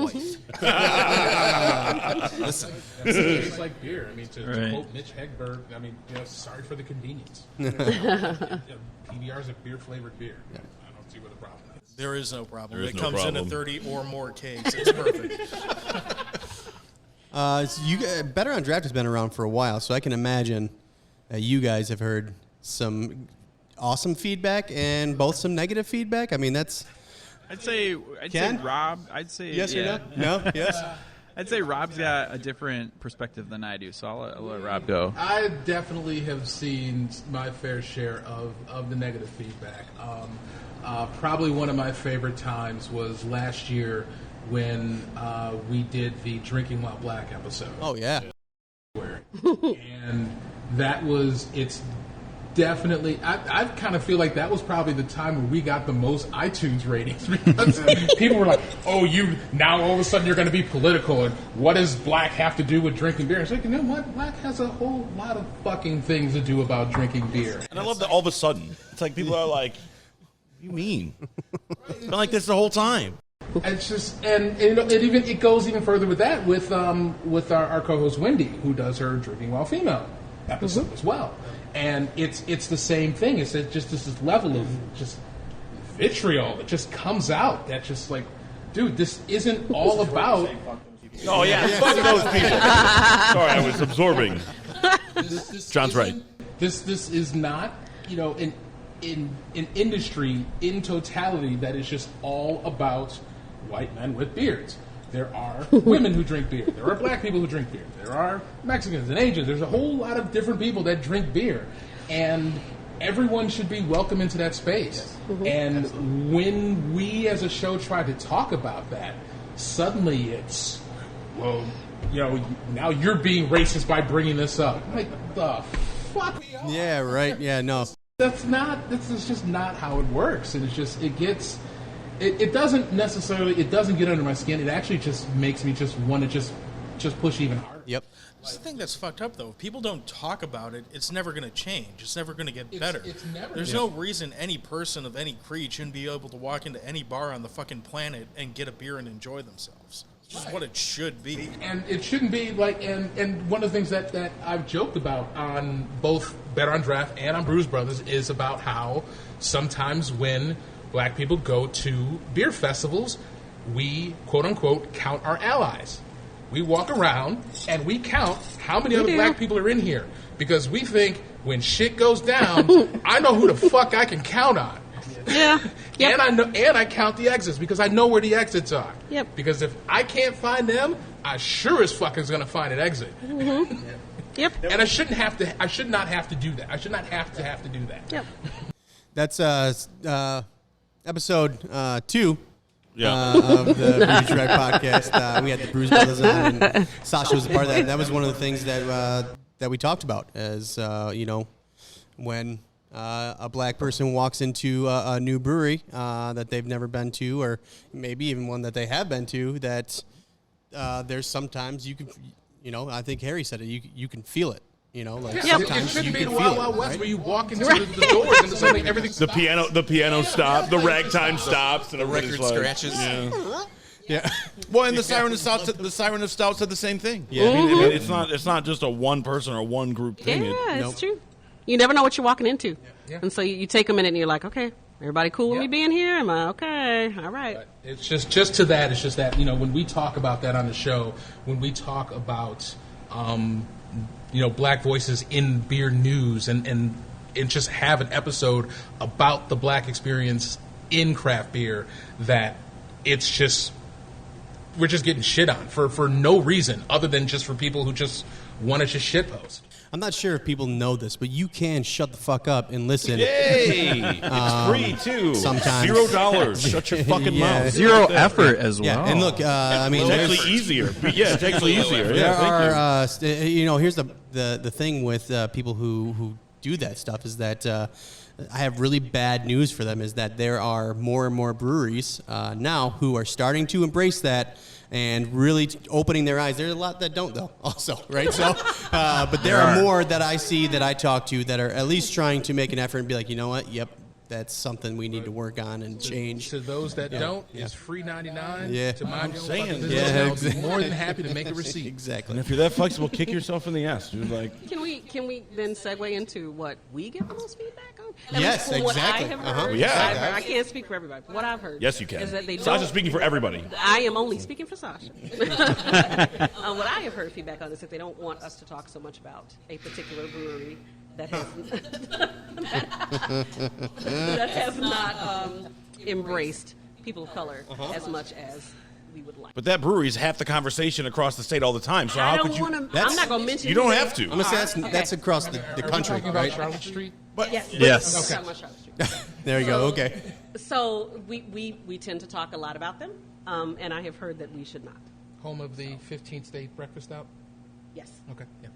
wife. Listen. It tastes like beer. I mean, to Right. quote Mitch Hedberg, I mean, sorry for the convenience. PBR is a beer-flavored beer. I don't see what the problem is. there is no problem. There is It no comes in problem. a 30 or more kegs. It's perfect. Better on Draft has been around for a while, so I can imagine you guys have heard some awesome feedback and both some negative feedback. I mean, that's I'd say Ken? Rob. I'd say yes yeah. or no? No? Yes? I'd say Rob's got a different perspective than I do, so I'll let Rob go. I definitely have seen my fair share of the negative feedback. Probably one of my favorite times was last year when we did the Drinking While Black episode. Oh, yeah. And it's definitely, I kind of feel like that was probably the time where we got the most iTunes ratings because people were like, oh, now all of a sudden you're going to be political and what does black have to do with drinking beer? It's like, you know what? Black has a whole lot of fucking things to do about drinking beer. And I love that all of a sudden, it's like people are like, what do you mean? It's been like this the whole time. It's just, and it goes even further with that with our co-host Wendy, who does her Drinking While Female episode as well, and it's the same thing. It's just this level of just vitriol that just comes out. That's just like, dude, this isn't all about. Oh, yeah, fuck those people. Sorry, I was absorbing. John's right. This is not, an industry in totality that is just all about white men with beards. There are women who drink beer. There are black people who drink beer. There are Mexicans and Asians. There's a whole lot of different people that drink beer. And everyone should be welcome into that space. And when we as a show try to talk about that, suddenly it's, well, now you're being racist by bringing this up. Like, the fuck? Yeah, right. Yeah, no. This is just not how it works. And it doesn't get under my skin. It actually just makes me just want to just push even harder. Yep. That's the thing that's fucked up, though. If people don't talk about it, it's never going to change. It's never going to get better. There's no reason any person of any creed shouldn't be able to walk into any bar on the fucking planet and get a beer and enjoy themselves. It's just what it should be. And it shouldn't be like, and one of the things that I've joked about on both Better on Draft and on Brewz Brothaz is about how sometimes when black people go to beer festivals, we, quote unquote, count our allies. We walk around and we count how many other black people are in here because we think when shit goes down, I know who the fuck I can count on. Yeah. Yep. And I count the exits because I know where the exits are. Yep. Because if I can't find them, I sure as fuck is gonna find an exit. Yep. And I should not have to do that. I should not have to do that. Yep. That's episode 2 Yeah. of the Brewz Drive podcast. We had the Brewz Brothaz on, and Sasha was a part of that. That was one of the things that we talked about, as when a black person walks into a new brewery that they've never been to, or maybe even one that they have been to, that there's sometimes you can, I think Harry said it, you can feel it. Like It sometimes shouldn't you be can the feel Wild Wild it, West right? where you walk into the doors and suddenly everything The piano stops, the ragtime stops, and The everybody's record like, scratches. Yeah. Well, and the Siren of Stout said the same thing. Yeah, I mean, it's not just a one person or one group thing. Yeah, it's true. You never know what you're walking into. Yeah. And so you take a minute and you're like, okay, everybody cool with me being here? Am I okay? All right. But it's just to that. It's just that when we talk about that on the show, when we talk about black voices in beer news and just have an episode about the black experience in craft beer that we're just getting shit on for no reason other than just for people who just want to just shitpost. I'm not sure if people know this, but you can shut the fuck up and listen. Yay! It's free, too. Sometimes. $0. Shut your fucking mouth. Zero effort as well. Yeah, and look, I mean, it's actually easier. It's actually easier. There Yeah, thank you. are, here's the thing with people who do that stuff is that I have really bad news for them is that there are more and more breweries now who are starting to embrace that and really opening their eyes. There's a lot that don't, though, also, right? So, but there are more that I see that I talk to that are at least trying to make an effort and be like, you know what? Yep, that's something we need to work on and change. To those that don't, it's free 99. Yeah. To mind your own fucking saying. business, Yeah, I'll be exactly. more than happy to make a receipt. Exactly. And if you're that flexible, kick yourself in the ass. You're like, Can we then segue into what we get the most feedback on? Yes, from what exactly. I have Uh-huh. heard, Yeah. I can't speak for everybody. What I've heard, yes, you can. is that they Sasha's don't- speaking for everybody. I am only speaking for Sasha. What I have heard feedback on is that they don't want us to talk so much about a particular brewery that has that has not embraced people of color as much as we would like. But that brewery is half the conversation across the state all the time. So I how don't could you? want to. I'm not going to mention. You don't who have they to. I'm gonna are. say that's across the Are we country, talking about right? Charlotte Street? Yes. Yes. Talking about Charlotte Street. There you go. Okay. So we tend to talk a lot about them, and I have heard that we should not. Home of the 15th State Breakfast Out? Yes. Okay, yeah.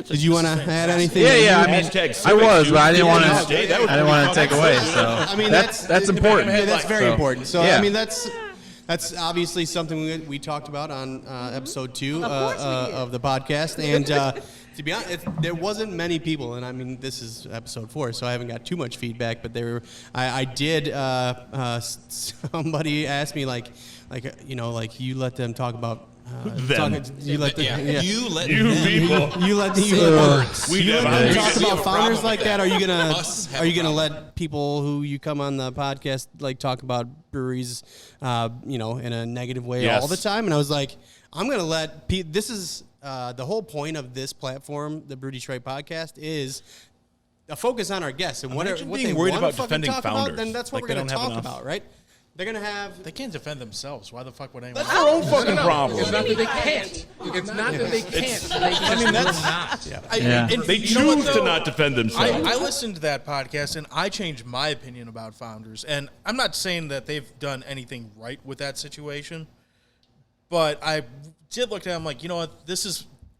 Did you want to add anything? Yeah. I mean, Hashtag I civic was, dude. but I didn't want Yeah, to. that would I didn't be want to fucking take away. silly. So I mean, that's important. Yeah, that's very So, important. So yeah. I mean, that's obviously something we talked about on episode 2 Of course we did. of the podcast. And to be honest, there wasn't many people, and I mean, this is episode 4, so I haven't got too much feedback. But I did. Somebody asked me like you let them talk about. Them. You let them. Yeah. You let You them. people. You let them We talk We about have a founders problem like with that. Are you gonna Us have a let people who you come on the podcast like talk about breweries, in a negative way Yes. all the time? And I was like, I'm gonna let this is the whole point of this platform, the Brew Detroit podcast, is a focus on our guests and what Imagine what being they worried wanna about fucking defending talk founders. about. Then that's what Like we're they gonna don't have talk enough. about, right? They're gonna have. They can't defend themselves. Why the fuck would anyone? That's their own fucking No, problem. It's not that they What do you mean can't. It's not that they can't. They just will not. Yeah. They You know what, choose to though? not defend themselves. I listened to that podcast and I changed my opinion about founders. And I'm not saying that they've done anything right with that situation, but I did look at them like, you know what,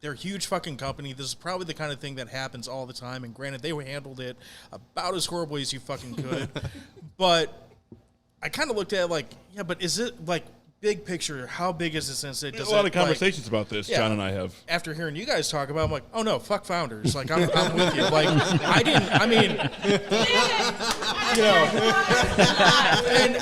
they're a huge fucking company. This is probably the kind of thing that happens all the time. And granted, they handled it about as horribly as you fucking could. But I kind of looked at it like, yeah, but is it like big picture? How big is this incident? There's a lot of conversations about this, Yeah. John and I have. After hearing you guys talk about it, I'm like, oh no, fuck founders. Like, I'm with you. Like, and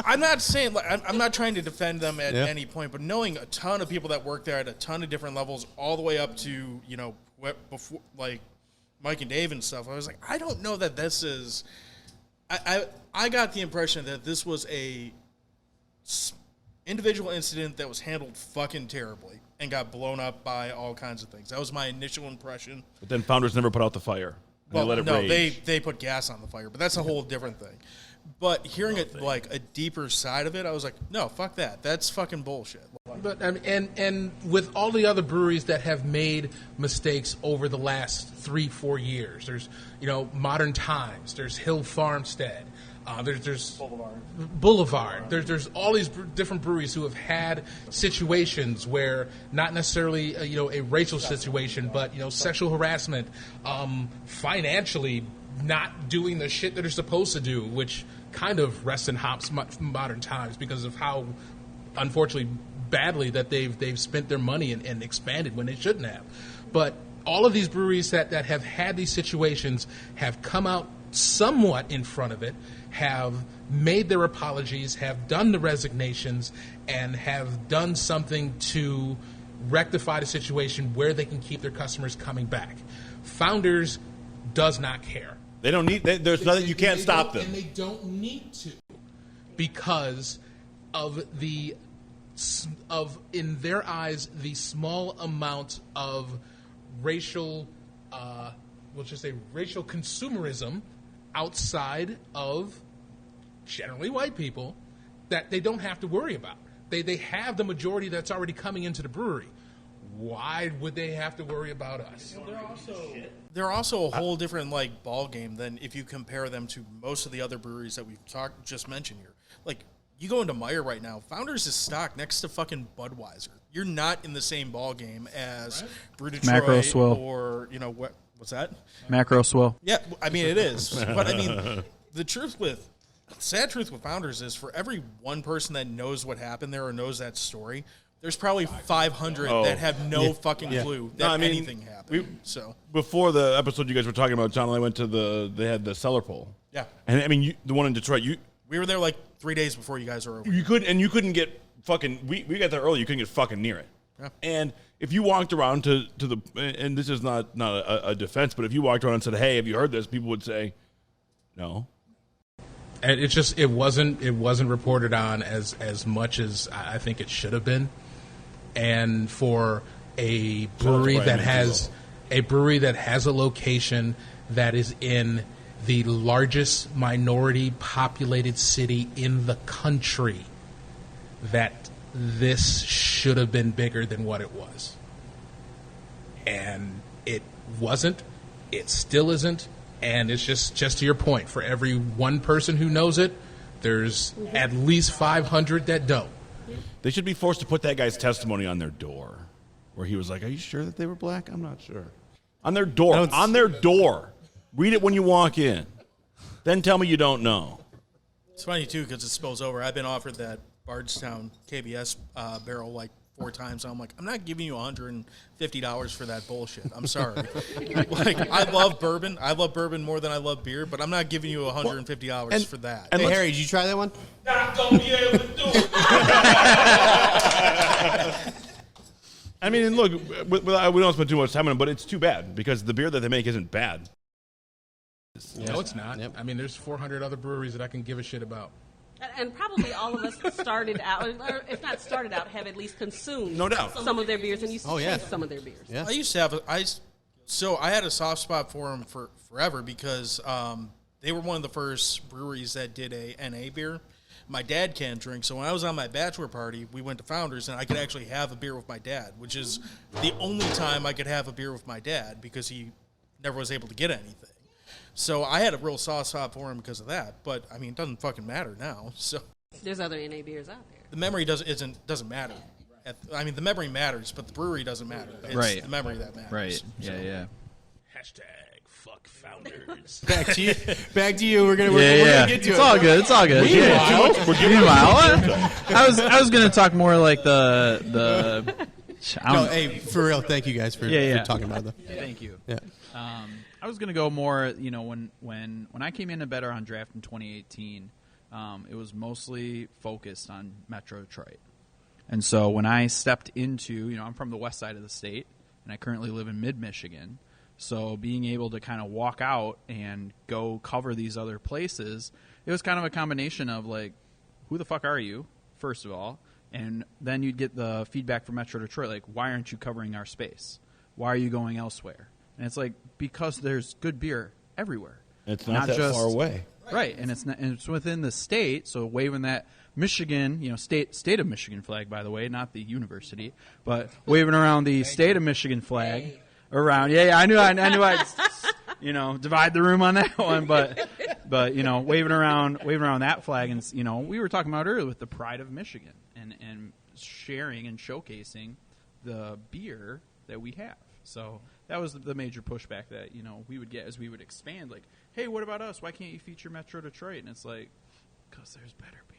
I'm not saying, like, I'm not trying to defend them at any point, but knowing a ton of people that work there at a ton of different levels, all the way up to, before, like, Mike and Dave and stuff, I was like, I don't know that this is, I got the impression that this was a individual incident that was handled fucking terribly and got blown up by all kinds of things. That was my initial impression. But then founders never put out the fire. They let it no, rage. they put gas on the fire, but that's a whole different thing. But hearing like a deeper side of it, I was like, no, fuck that. That's fucking bullshit. But and with all the other breweries that have made mistakes over the last 3-4 years, there's Modern Times, there's Hill Farmstead, there's Boulevard. There's all these different breweries who have had situations where not necessarily a racial situation, but sexual harassment, financially not doing the shit that they're supposed to do, which kind of rests in hops Modern Times because of how unfortunately badly that they've spent their money and expanded when they shouldn't have. But all of these breweries that have had these situations have come out somewhat in front of it, have made their apologies, have done the resignations, and have done something to rectify the situation where they can keep their customers coming back. Founders does not care. They don't need. There's nothing. You can't stop them. And they don't need to because of the in their eyes, the small amount of racial, we'll just say racial consumerism outside of generally white people that they don't have to worry about. They have the majority that's already coming into the brewery. Why would they have to worry about us? They're also a whole different like ball game than if you compare them to most of the other breweries that we've just mentioned here. Like you go into Meyer right now, Founders is stocked next to fucking Budweiser. You're not in the same ball game as Brew Detroit Macro Swill. or what's that? Macro Swill. Yeah, I mean it is, but I mean the sad truth with Founders is for every one person that knows what happened there or knows that story, there's probably 500 that have no fucking clue that anything happened. Before the episode you guys were talking about, John and I went to they had the cellar poll. Yeah. And I mean, the one in Detroit, we were there like 3 days before you guys were over. you couldn't get fucking, we got there early, you couldn't get fucking near it. Yeah. And if you walked around to the, and this is not a defense, but if you walked around and said, hey, have you heard this? People would say, no. And it wasn't reported on as much as I think it should have been. And for a brewery that has a location that is in the largest minority populated city in the country, that this should have been bigger than what it was. And it wasn't, it still isn't, and it's just to your point, for every one person who knows it, there's at least 500 that don't. They should be forced to put that guy's testimony on their door, where he was like, "Are you sure that they were black? I'm not sure." On their door, Read it when you walk in. Then tell me you don't know. It's funny too because it spills over. I've been offered that Bardstown KBS barrel like 4 times. I'm like, I'm not giving you $150 for that bullshit. I'm sorry. Like, I love bourbon. I love bourbon more than I love beer, but I'm not giving you $150 for that. And hey, Harry, did you try that one? Not gonna be able to do it. I mean, and look, we don't spend too much time on it, but it's too bad because the beer that they make isn't bad. No, it's not. Yep. I mean, there's 400 other breweries that I can give a shit about. And probably all of us started out, or if not started out, have at least consumed No doubt. some of their beers and used to taste some of their beers. Yeah. I used to have I had a soft spot for them for forever because they were one of the first breweries that did a NA beer. My dad can't drink, so when I was on my bachelor party, we went to Founders, and I could actually have a beer with my dad, which is the only time I could have a beer with my dad because he never was able to get anything. So I had a real soft spot for him because of that. But I mean, it doesn't fucking matter now. So There's other NA beers out there. the memory doesn't matter. I mean, the memory matters, but the brewery doesn't matter. It's the memory that matters. Right. Yeah. Hashtag fuck Founders. Back to you. We're gonna get to It's it. all good. It's all good. Meanwhile, I was gonna talk more like the. No, hey, for real. Thank you guys for talking about it. Thank you. Yeah. I was gonna go more. When I came into Better on Draft in 2018, it was mostly focused on Metro Detroit. And so when I stepped into, I'm from the west side of the state, and I currently live in mid-Michigan. So being able to kind of walk out and go cover these other places, it was kind of a combination of, like, who the fuck are you, first of all? And then you'd get the feedback from Metro Detroit, like, why aren't you covering our space? Why are you going elsewhere? And it's like, because there's good beer everywhere. It's not that far away. Right, and it's within the state, so waving that Michigan, state of Michigan flag, by the way, not the university, but waving around the state of Michigan flag around. Yeah, I knew I'd divide the room on that one, but waving around that flag, and we were talking about earlier with the pride of Michigan and sharing and showcasing the beer that we have. So that was the major pushback that we would get as we would expand. Like, hey, what about us? Why can't you feature Metro Detroit? And it's like, because there's better beer.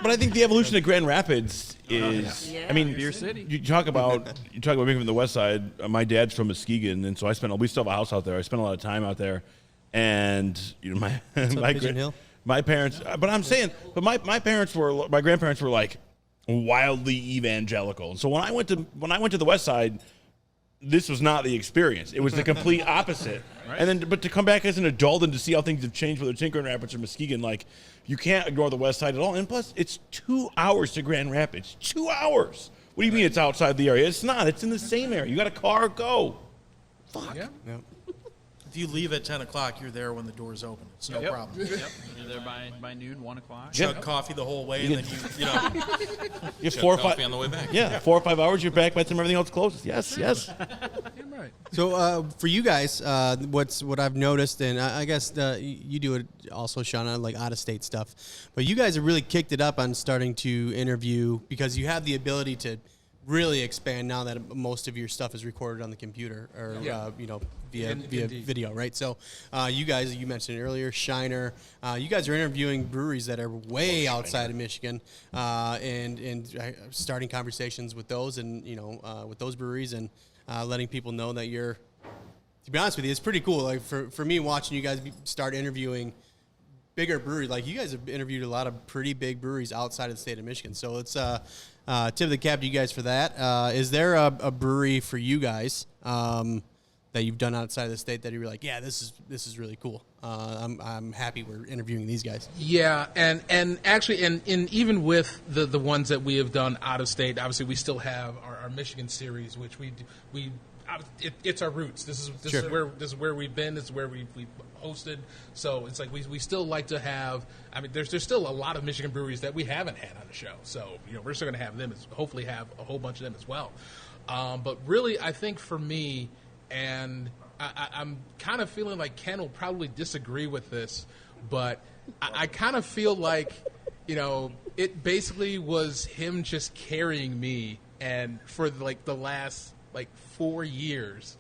But I think the evolution of Grand Rapids is. Yeah. I mean, Beer City. You talk about being from the west side. My dad's from Muskegon, and so we still have a house out there. I spent a lot of time out there, and my Pigeon Hill? my parents. But I'm saying, my grandparents were like wildly evangelical. So when I went to the west side, this was not the experience. It was the complete opposite. Right. And then, but to come back as an adult and to see how things have changed, whether it's in Grand Rapids or Muskegon, like, you can't ignore the West Side at all. And plus, it's 2 hours to Grand Rapids. 2 hours. What do you mean it's outside the area? It's not. It's in the same area. You got a car, go. Fuck. Yeah. If you leave at 10 o'clock, you're there when the doors open. It's no problem. Yep. You're there by noon, 1 o'clock. Chug coffee the whole way, and then you know. You have 4 or 5 Coffee on the way back. Yeah, 4 or 5 hours. You're back by the time everything else closes. Yes. You're right. So for you guys, what I've noticed, and I guess you do it also, Shauna, like out of state stuff, but you guys have really kicked it up on starting to interview because you have the ability to really expand now that most of your stuff is recorded on the computer or via video, right? So you guys, you mentioned earlier, Shiner, you guys are interviewing breweries that are way outside of Michigan, and starting conversations with those, and with those breweries, and letting people know that you're. To be honest with you, it's pretty cool. Like for me, watching you guys start interviewing bigger breweries, like you guys have interviewed a lot of pretty big breweries outside of the state of Michigan. So it's tip of the cap to you guys for that. Is there a brewery for you guys that you've done outside of the state that you're like, yeah, this is really cool. I'm happy we're interviewing these guys. Yeah, and actually, and even with the ones that we have done out of state, obviously we still have our Michigan series, which it's our roots. This is where we've been. This is where we've hosted. So it's like we still like to have. I mean, there's still a lot of Michigan breweries that we haven't had on the show. So we're still going to have them. Hopefully, have a whole bunch of them as well. But really, I think for me, and I'm kind of feeling like Ken will probably disagree with this, but I kind of feel like it basically was him just carrying me, and for like the last 4 years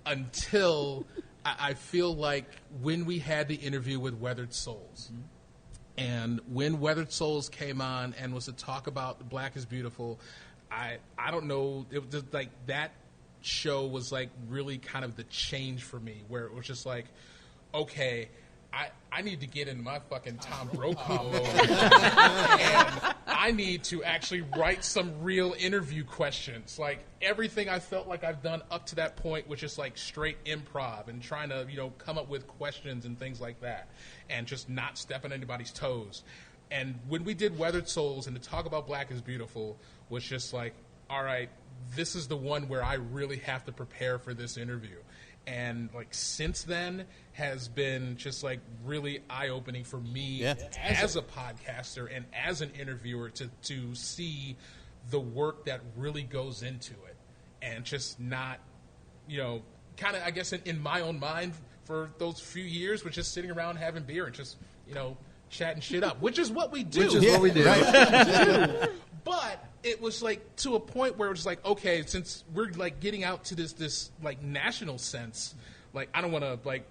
until I feel like when we had the interview with Weathered Souls. And when Weathered Souls came on and was to talk about Black is Beautiful, I don't know, it was just like that show was like really kind of the change for me, where it was just like, okay, I need to get into my fucking Tom Brokaw mode, and I need to actually write some real interview questions. Like everything I felt like I've done up to that point was just like straight improv and trying to come up with questions and things like that, and just not step on anybody's toes. And when we did Weathered Souls and to talk about Black is Beautiful was just like, all right, this is the one where I really have to prepare for this interview. And like since then has been just like really eye-opening for me as a podcaster and as an interviewer to see the work that really goes into it, and just not kind of I guess in my own mind for those few years was just sitting around having beer and just chatting shit up, which is what we do. Right. But it was like to a point where it was like, okay, since we're like getting out to this like national sense, like I don't want to like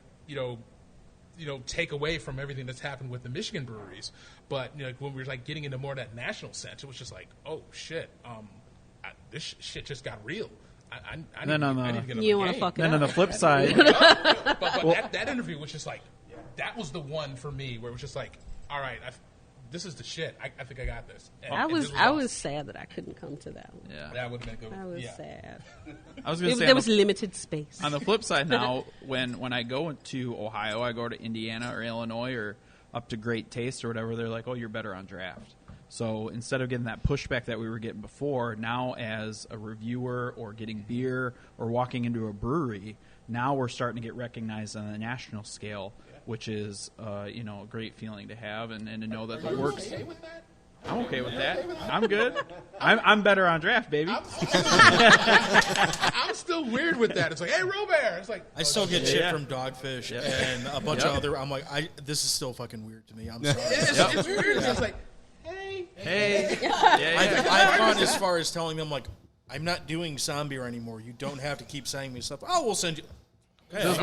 take away from everything that's happened with the Michigan breweries, but when we were like getting into more of that national sense, it was just like, oh shit, this shit just got real. I need to get you want to fuck it Then up. on the flip side, but that interview was just like, that was the one for me where it was just like, all right, this is the shit. I think I got this. And I this was sad that I couldn't come to that one. yeah. That would have been good. I was sad. I was going to say There was limited space. on the flip side now, when I go to Ohio, I go to Indiana or Illinois or up to Great Taste or whatever, they're like, oh, you're better on draft. So instead of getting that pushback that we were getting before, now as a reviewer or getting beer or walking into a brewery, now we're starting to get recognized on the national scale, which is a great feeling to have and to know that the work's. Okay with that? I'm okay with that. I'm good. I'm better on draft, baby. I'm still weird with that. It's like, hey, Robert. It's like, I still get shit from Dogfish and a bunch of other. I'm like, this is still fucking weird to me. I'm sorry. it's weird. It's like, Hey. I've gone as far as telling them like, I'm not doing Sommbeer anymore. You don't have to keep sending me stuff. Oh, we'll send you. Does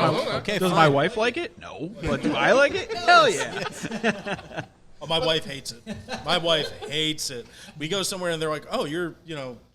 my wife like it? No. But do I like it? Hell yeah. Oh, my wife hates it. My wife hates it. We go somewhere and they're like, oh, you're,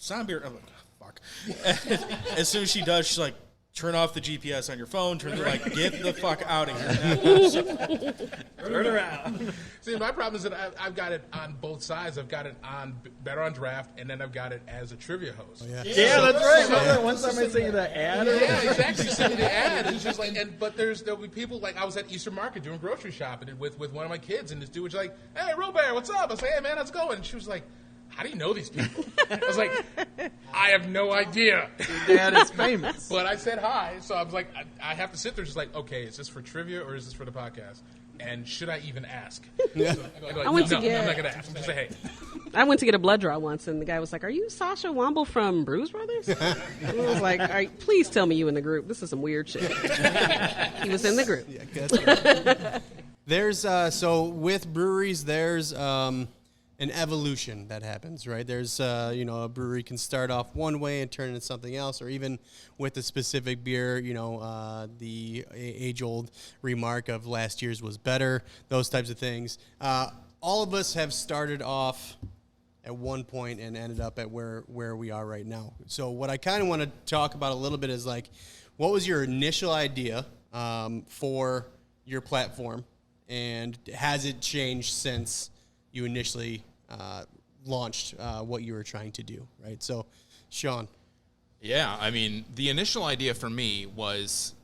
Sommbeer. I'm like, oh, fuck. And as soon as she does, she's like, turn off the GPS on your phone. Get the fuck out of here. Turn around. See, my problem is that I've got it on both sides. I've got it on Better on Draft, and then I've got it as a trivia host. Yeah. Yeah, that's right. Remember one time I sent you the ad? Yeah, exactly. You sent me the ad. It's just like, but there'll be people like I was at Easter Market doing grocery shopping with one of my kids, and this dude was like, "Hey, Robert, what's up?" I was like, "Hey, man, how's it going?" And she was like, "How do you know these people?" I was like, "I have no idea." Your dad is famous. But I said hi, so I was like, I have to sit there just like, okay, is this for trivia or is this for the podcast? And should I even ask? Yeah. So I'm like, I went to no, get- I'm not going to ask. Just say, hey. I went to get a blood draw once, and the guy was like, "Are you Sasha Womble from Brewz Brothaz?" And I was like, "All right, please tell me you in the group. This is some weird shit." He was in the group. Yeah, that's right. There's so with breweries, there's an evolution that happens, right? There's a brewery can start off one way and turn into something else, or even with a specific beer, the age-old remark of last year's was better, those types of things. All of us have started off at one point and ended up at where we are right now. So what I kind of want to talk about a little bit is like, what was your initial idea for your platform, and has it changed since you initially launched what you were trying to do, right? So, Sean. Yeah, I mean, the initial idea for me was,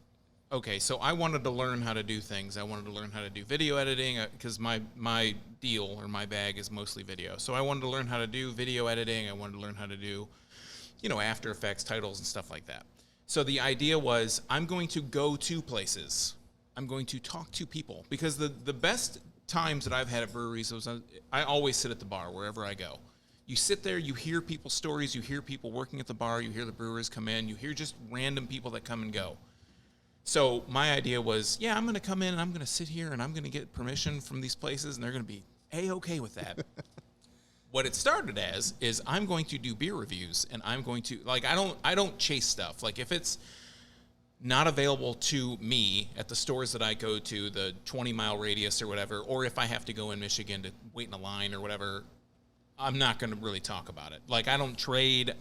okay, so I wanted to learn how to do things. I wanted to learn how to do video editing because my deal or my bag is mostly video. So I wanted to learn how to do video editing. I wanted to learn how to do, After Effects, titles, and stuff like that. So the idea was I'm going to go to places. I'm going to talk to people because the best times that I've had at breweries was I always sit at the bar wherever I go. You sit there, you hear people's stories, you hear people working at the bar, you hear the brewers come in, you hear just random people that come and go. So my idea was, I'm going to come in and I'm going to sit here and I'm going to get permission from these places and they're going to be A-okay with that. What it started as is I'm going to do beer reviews and I'm going to, I don't chase stuff. Like if it's not available to me at the stores that I go to, the 20-mile radius or whatever, or if I have to go in Michigan to wait in a line or whatever, I'm not going to really talk about it. Like I don't trade,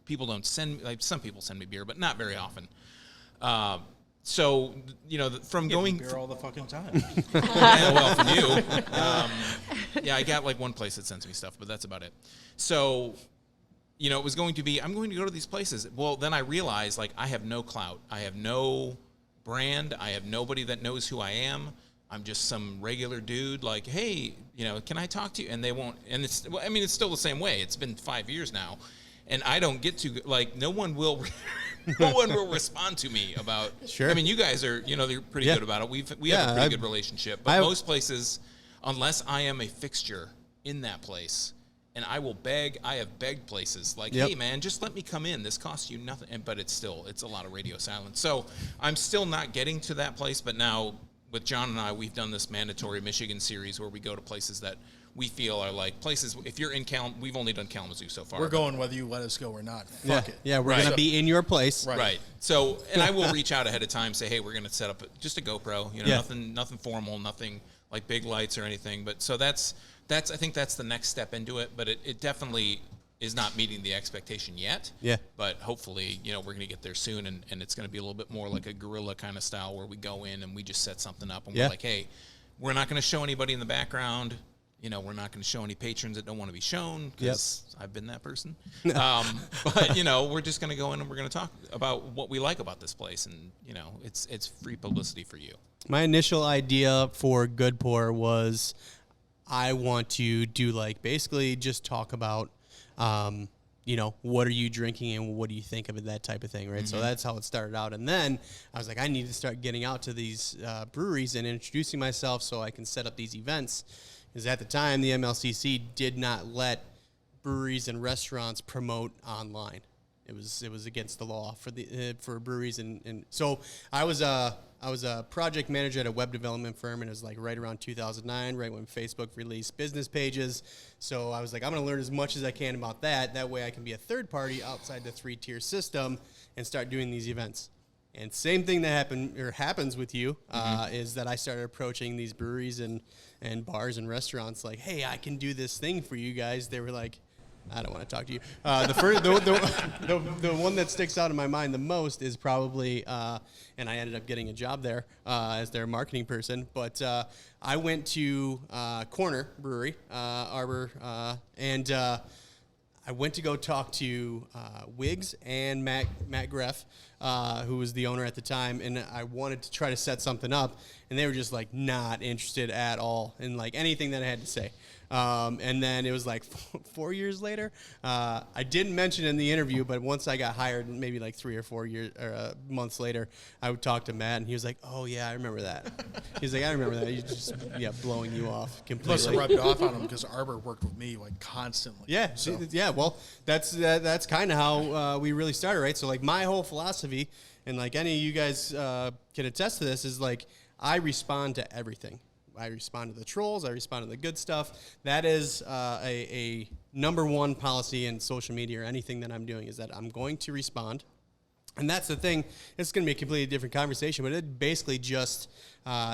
people don't send me, like some people send me beer, but not very often. So, from going beer all the fucking time. well, from you, I got like one place that sends me stuff, but that's about it. So, it was going to be, I'm going to go to these places. Well, then I realized, I have no clout. I have no brand. I have nobody that knows who I am. I'm just some regular dude. Like, hey, can I talk to you? And they won't. And it's still the same way. It's been 5 years now, and I don't get to no one will. No one will respond to me about. Sure. I mean, you guys are, they're pretty good about it. We have a pretty good relationship. But most places, unless I am a fixture in that place, and I will beg. I have begged places hey man, just let me come in. This costs you nothing. But it's a lot of radio silence. So I'm still not getting to that place. But now with John and I, we've done this mandatory Michigan series where we go to places that we feel are places. If you're in we've only done Kalamazoo so far. We're going whether you let us go or not. Fuck it. Yeah, we're gonna be in your place. Right. So, and I will reach out ahead of time, say, hey, we're going to set up just a GoPro. Nothing formal, nothing like big lights or anything. But so that's I think that's the next step into it. But it definitely is not meeting the expectation yet. Yeah. But hopefully, we're going to get there soon, and it's going to be a little bit more like a guerrilla kind of style where we go in and we just set something up and we're like, hey, we're not going to show anybody in the background. We're not going to show any patrons that don't want to be shown because I've been that person. But, we're just going to go in and we're going to talk about what we like about this place. And, it's free publicity for you. My initial idea for Good Pour was I want to do basically just talk about, what are you drinking and what do you think of it, that type of thing, right? Mm-hmm. So that's how it started out. And then I was like, I need to start getting out to these breweries and introducing myself so I can set up these events. Because at the time, the MLCC did not let breweries and restaurants promote online. It was against the law for breweries, and so I was a project manager at a web development firm, and it was right around 2009, right when Facebook released business pages. So I was like, I'm going to learn as much as I can about that. That way, I can be a third party outside the 3-tier system and start doing these events. And same thing that happens with you is that I started approaching these breweries and bars and restaurants like, hey, I can do this thing for you guys. They were like, I don't want to talk to you. The one that sticks out in my mind the most is probably, and I ended up getting a job there as their marketing person. But I went to Corner Brewery, Arbor, and I went to go talk to Wiggs and Matt Greff, who was the owner at the time, and I wanted to try to set something up, and they were just like not interested at all in like anything that I had to say. And then it was like 4 years later. I didn't mention in the interview, but once I got hired, maybe like 3 or 4 years or months later, I would talk to Matt, and he was like, "Oh yeah, I remember that." He's like, "I remember that." He's just blowing you off completely. Plus, it rubbed off on him because Arbor worked with me like constantly. Yeah, so. yeah. Well, that's kind of how we really started, right? So like my whole philosophy, and like any of you guys can attest to this, is like I respond to everything. I respond to the trolls. I respond to the good stuff. That is a number one policy in social media or anything that I'm doing, is that I'm going to respond. And that's the thing. It's going to be a completely different conversation, but it basically just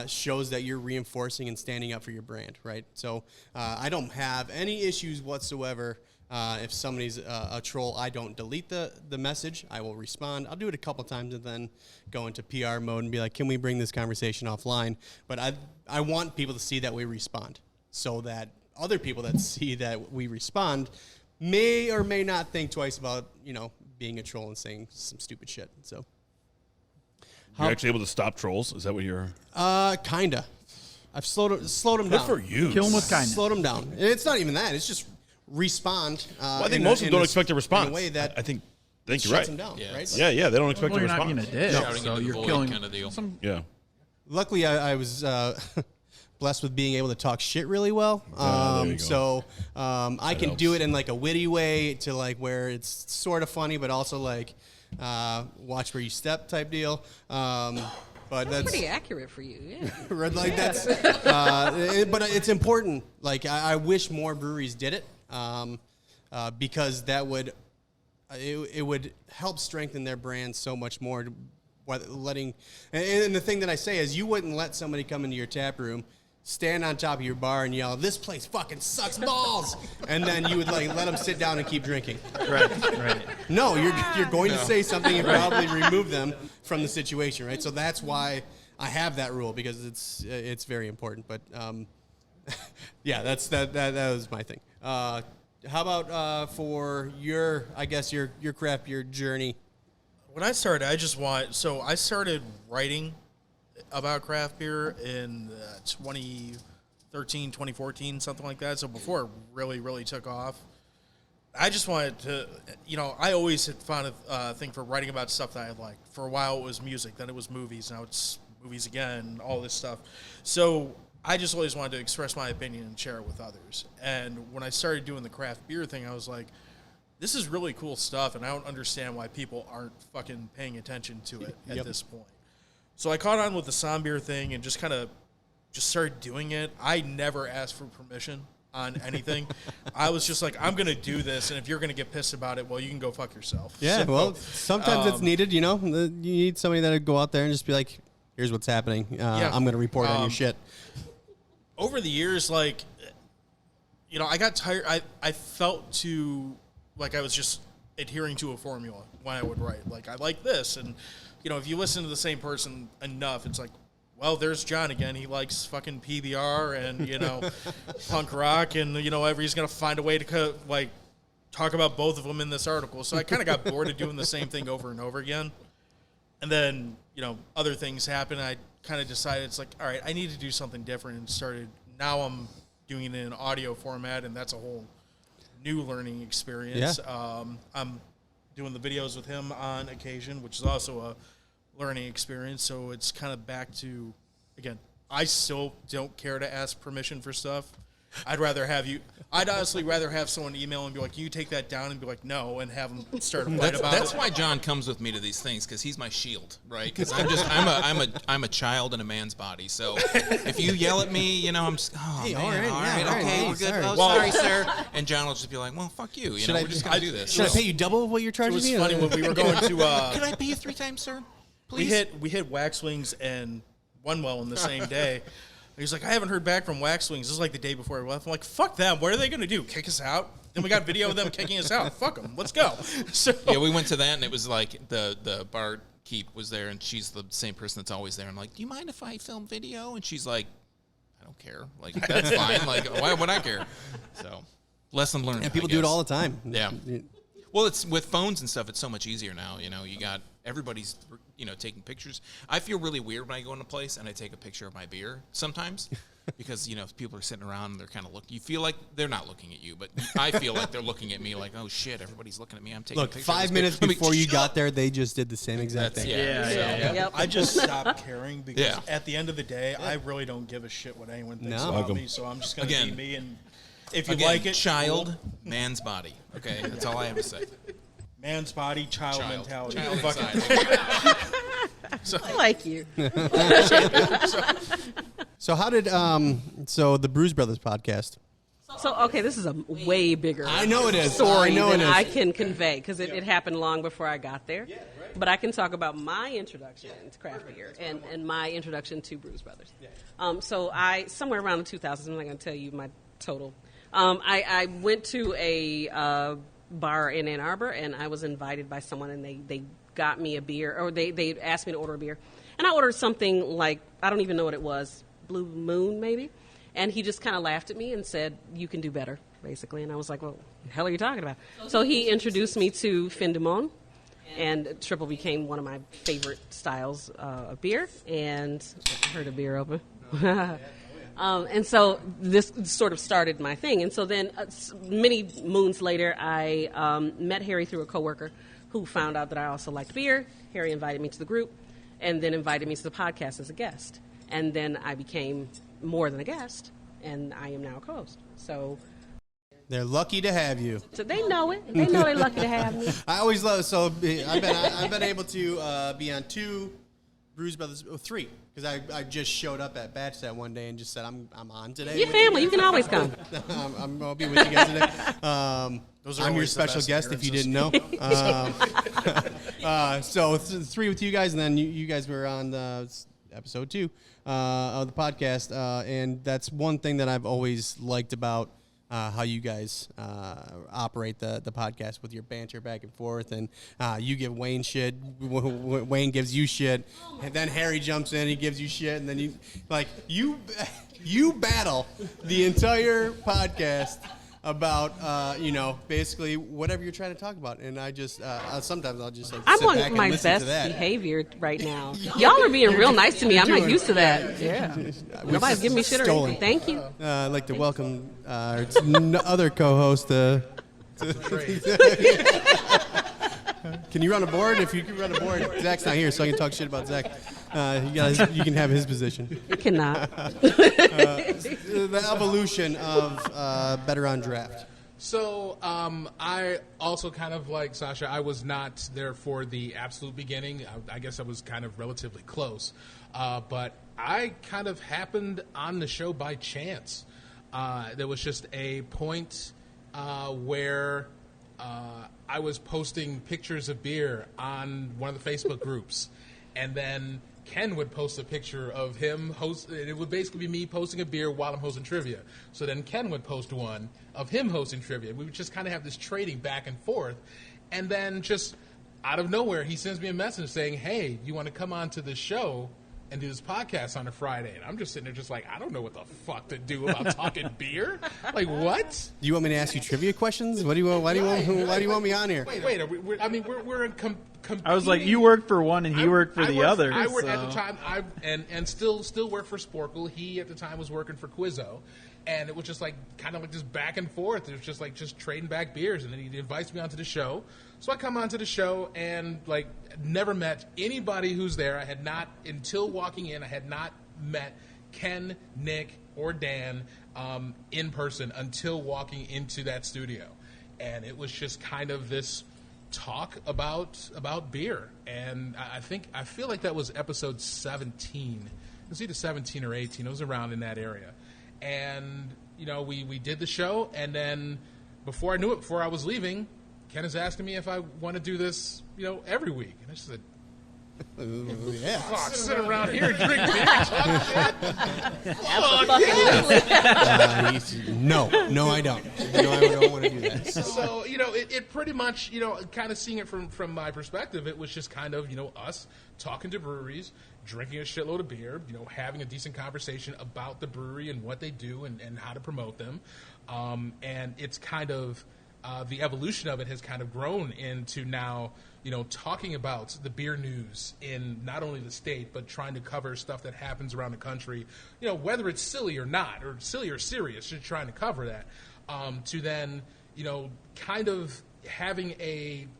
shows that you're reinforcing and standing up for your brand, right? So I don't have any issues whatsoever. If somebody's a troll, I don't delete the message. I will respond. I'll do it a couple times and then go into PR mode and be like, can we bring this conversation offline? But I want people to see that we respond, so that other people that see that we respond may or may not think twice about, being a troll and saying some stupid shit. So You're actually able to stop trolls? Is that what you're... Kinda. I've slowed them down. Good for you. Kill them with kindness. Slowed them down. It's not even that. It's just respond. Well, I think most of them don't expect a response. In a way that I think you're shuts right. them down, Yeah, right? Yeah, they don't expect Well, a you're not response. being a dick, Shouting so into the you're void killing kind of deal. Yeah. Luckily, I was blessed with being able to talk shit really well. There you go. So I can helps. do it in like a witty way to like where it's sort of funny, but also like watch where you step type deal. But that's pretty accurate for you, yeah. Right, like that's, but it's important. Like I wish more breweries did it, because that would, it would help strengthen their brand so much more. Letting, and the thing that I say is, you wouldn't let somebody come into your tap room, stand on top of your bar and yell, "This place fucking sucks balls," and then you would like let them sit down and keep drinking. Right. No, you're going to say something and probably remove them from the situation, right? So that's why I have that rule, because it's very important. But yeah, that was my thing. How about for your craft beer journey? When I started, I started writing about craft beer in 2013, 2014, something like that. So before it really, really took off, I just wanted to, I always had found a thing for writing about stuff that I liked. For a while it was music, then it was movies, now it's movies again, all this stuff. So I just always wanted to express my opinion and share it with others. And when I started doing the craft beer thing, I was like, this is really cool stuff, and I don't understand why people aren't fucking paying attention to it at this point. So I caught on with the Sommbeer thing and just started doing it. I never asked for permission on anything. I was just like, I'm going to do this, and if you're going to get pissed about it, well, you can go fuck yourself. Yeah, So, well, sometimes it's needed, you need somebody that would go out there and just be like, here's what's happening. I'm going to report on your shit. Over the years, I got tired. I felt like I was just adhering to a formula when I would write. Like, I like this. And, if you listen to the same person enough, it's like, well, there's John again. He likes fucking PBR and, punk rock. And, he's going to find a way to, talk about both of them in this article. So I kind of got bored of doing the same thing over and over again. And then, other things happened. I kind of decided, it's like, all right, I need to do something different. And now I'm doing it in an audio format, and that's a whole new learning experience. Yeah. I'm doing the videos with him on occasion, which is also a learning experience. So it's kind of back to, again, I still don't care to ask permission for stuff. I'd honestly rather have someone email and be like, "Can you take that down?" and be like, "No," and have them start a fight about it. That's why John comes with me to these things, because he's my shield, right? Because I'm a child in a man's body. So if you yell at me, I'm just, Hey, man, all right, okay, hey, we're good. sorry. Oh, sorry, sir. And John will just be like, "Well, fuck you. We're just gonna do this." Should I pay you double what you're It charging was me? funny when we were going to. Can I pay you 3 times, sir? Please. We hit Wax Wings and One Well in the same day. He's like, I haven't heard back from Wax Wings. This is like the day before I left. I'm like, fuck them. What are they going to do? Kick us out? Then we got video of them kicking us out. Fuck them. Let's go. So Yeah, we went to that, and it was like the bar keep was there, and she's the same person that's always there. I'm like, do you mind if I film video? And she's like, I don't care. Like, that's fine. Like, why would I care? So, lesson learned. And people I do it guess. all the time. Yeah. Well, it's with phones and stuff. It's so much easier now. You know, you got everybody's, taking pictures. I feel really weird when I go in a place and I take a picture of my beer sometimes because people are sitting around and they're kind of looking. You feel like they're not looking at you, but I feel like they're looking at me. Like, oh shit, everybody's looking at me. I'm taking. Look, a picture 5 minutes before you got there, they just did the same exact thing. Yep. I just stopped caring because Yeah. at the end of the day, I really don't give a shit what anyone thinks No. about Welcome. me. So I'm just going to Again. be me. And if you Again, like it, child, cool. man's body. Okay, that's all I have to say. Man's body, child mentality. Child Fucking- inside. I like you. So how did the Brewz Brothaz podcast? So, okay, this is a way bigger I know it is. story I know than it is. I can convey because it happened long before I got there. But I can talk about my introduction to craft beer and my introduction to Brewz Brothaz. So somewhere around the 2000s, I'm not going to tell you my total. I went to a bar in Ann Arbor, and I was invited by someone, and they got me a beer, or they asked me to order a beer. And I ordered something like, I don't even know what it was, Blue Moon maybe? And he just kind of laughed at me and said, you can do better, basically. And I was like, well, the hell are you talking about? So he introduced me to Fin du Monde, and triple became one of my favorite styles of beer. And I heard a beer open. And so this sort of started my thing. And so then many moons later, I met Harry through a coworker who found out that I also liked beer. Harry invited me to the group and then invited me to the podcast as a guest. And then I became more than a guest, and I am now a co-host. So They're lucky to have you. they know it. They know they're lucky to have me. I always love. So I've been able to be on 2 Brewz Brothaz, 3, because I just showed up at Batch that one day and just said I'm on today. Your family, you can always come. I'm gonna be with you guys today. Those are I'm your always the special best guest if you didn't know. So 3 with you guys, and then you guys were on episode 2 of the podcast, and that's one thing that I've always liked about how you guys operate the podcast with your banter back and forth, and you give Wayne shit, Wayne gives you shit, and then Harry jumps in, he gives you shit, and then you battle the entire podcast about basically whatever you're trying to talk about, and I just sometimes I'll just I'm sit back on and my listen best to that. behavior right now. Y'all are being real nice to me. I'm not used to that. Yeah. Nobody's giving me shit or Stolen. anything. Thank you. I'd like to welcome our other co-host. Can you run a board? If you can run a board, Zach's not here, so I can talk shit about Zach. You can have his position. You cannot. The evolution of Better on Draft. So I also kind of like Sasha. I was not there for the absolute beginning. I guess I was kind of relatively close. But I kind of happened on the show by chance. There was just a point where I was posting pictures of beer on one of the Facebook groups. And then Ken would post a picture of him it would basically be me posting a beer while I'm hosting trivia. So then Ken would post one of him hosting trivia. We would just kind of have this trading back and forth. And then just out of nowhere, he sends me a message saying, hey, you want to come on to the show and do this podcast on a Friday? And I'm just sitting there just like, I don't know what the fuck to do about talking beer. Like, what? Do you want me to ask you trivia questions? What do you want? Why do you want me on here? Wait, we're in competing. I was like, you worked for one and he worked for the other. I worked so. at the time, and still worked for Sporkle. He at the time was working for Quizzo, and it was just like kind of like just back and forth. It was just like just trading back beers, and then he invites me onto the show. So I come onto the show and like never met anybody who's there. I had not until walking in. I had not met Ken, Nick, or Dan in person until walking into that studio, and it was just kind of this talk about beer. And I feel like that was episode 17. It was either 17 or 18. It was around in that area. And we did the show, and then before I knew it, before I was leaving, Ken is asking me if I want to do this every week. And I just said, Yeah. Fuck, sit around here and drink beer. No, I don't. No, I don't want to do that. So, it pretty much, kind of seeing it from my perspective, it was just kind of, us talking to breweries, drinking a shitload of beer, having a decent conversation about the brewery and what they do and how to promote them. And it's kind of, the evolution of it has kind of grown into now, talking about the beer news in not only the state, but trying to cover stuff that happens around the country, whether it's silly or not, or silly or serious, just trying to cover that. To then, kind of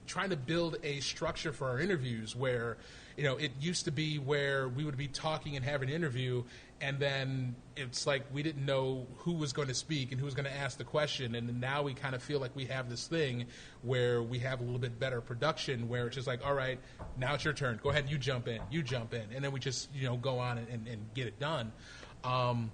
trying to build a structure for our interviews where, it used to be where we would be talking and having an interview, and then it's like we didn't know who was going to speak and who was going to ask the question. And now we kind of feel like we have this thing where we have a little bit better production where it's just like, all right, now it's your turn. Go ahead, you jump in. And then we just, go on and get it done. And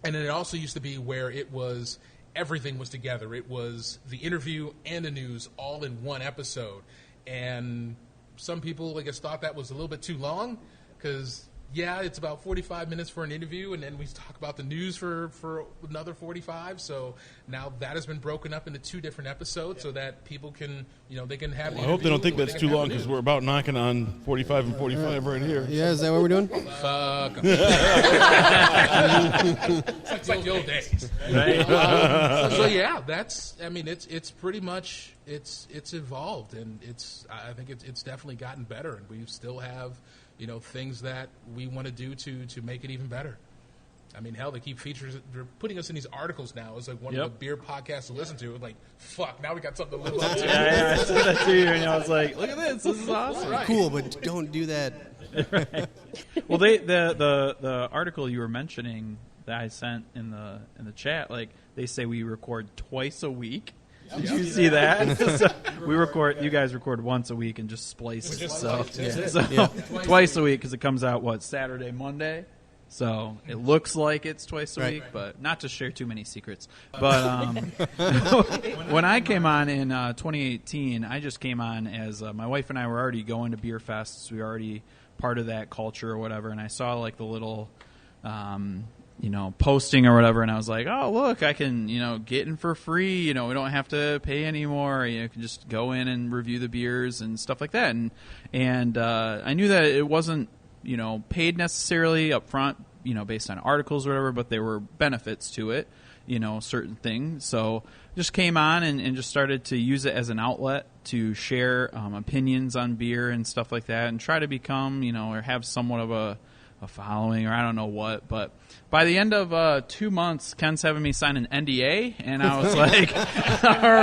then it also used to be where it was everything was together. It was the interview and the news all in one episode. And some people, I guess, thought that was a little bit too long because, yeah, it's about 45 minutes for an interview, and then we talk about the news for another 45. So now that has been broken up into 2 different episodes so that people can, they can have the I hope they don't think interview, that's they too can have long the because news. we're about knocking on 45 and 45 right here. Yeah, is that what we're doing? Fuck 'em. It's like the old days. Right? So yeah, it's pretty much it's evolved, and I think it's definitely gotten better, and we still have things that we want to do to make it even better. I mean, hell, they're putting us in these articles now as like one of the beer podcasts to listen to. Like, fuck, now we got something to live up to. Yeah, I said that to you, and I was like, look at this is awesome. Right. Cool, but don't do that. Right. Well, the article you were mentioning that I sent in the chat, like they say we record twice a week. Did you see that? So you guys record once a week and just splice. Twice a week because it comes out Saturday, Monday. So it looks like it's twice a week, but not to share too many secrets. But when I came on in 2018, I just came on as my wife and I were already going to beer fests. We were already part of that culture or whatever, and I saw like the little posting or whatever, and I was like, oh, look, I can, get in for free, we don't have to pay anymore, you can just go in and review the beers and stuff like that, and I knew that it wasn't, paid necessarily up front, based on articles or whatever, but there were benefits to it, certain things, so just came on and just started to use it as an outlet to share opinions on beer and stuff like that, and try to become, or have somewhat of a following, or I don't know what, but by the end of 2 months, Ken's having me sign an NDA, and I was like, all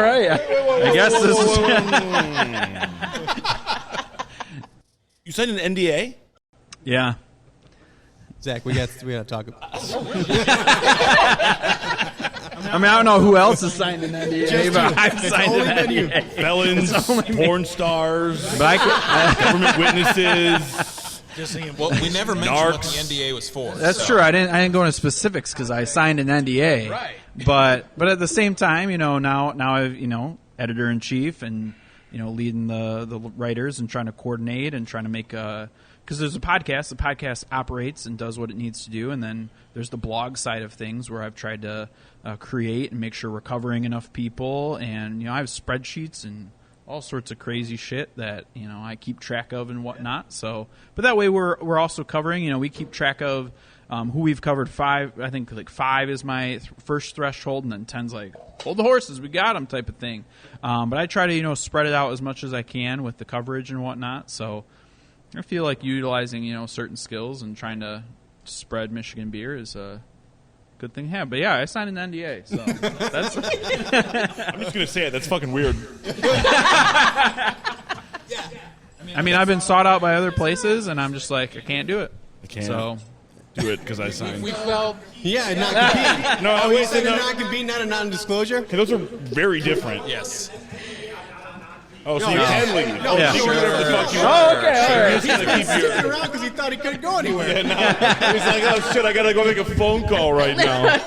right, I guess this is... You signed an NDA? Yeah. Zach, we got to talk. I mean, I don't know who else has signed an NDA, but I've signed an NDA. Felons, porn stars, government witnesses. Well, we never mentioned what the NDA was for. That's true. I didn't go into specifics because I signed an NDA. Right. But at the same time, now I've editor in chief and leading the writers and trying to coordinate and trying to make because there's a podcast. The podcast operates and does what it needs to do, and then there's the blog side of things where I've tried to create and make sure we're covering enough people, and I have spreadsheets and all sorts of crazy shit that I keep track of and whatnot. So, but that way we're also covering. We keep track of who we've covered. 5, I think, like 5 is my first threshold, and then 10's like hold the horses, we got them type of thing. But I try to spread it out as much as I can with the coverage and whatnot. So I feel like utilizing certain skills and trying to spread Michigan beer is a good thing to have. But yeah, I signed an NDA, so that's. I'm just gonna say it. That's fucking weird. I mean, I've been sought out by other places, and I'm just like, I can't do it. I can't So do it because I signed. We felt Yeah, non-compete. No, We said a non-compete, not a non-disclosure. okay, those are very different. Yes. Oh, so you can leave. No, Yeah. You can do whatever the fuck you want. Oh, okay, all right. He's gonna keep sticking your. around because he thought he couldn't go anywhere. Yeah, no. He's like, oh shit, I gotta go make a phone call right now.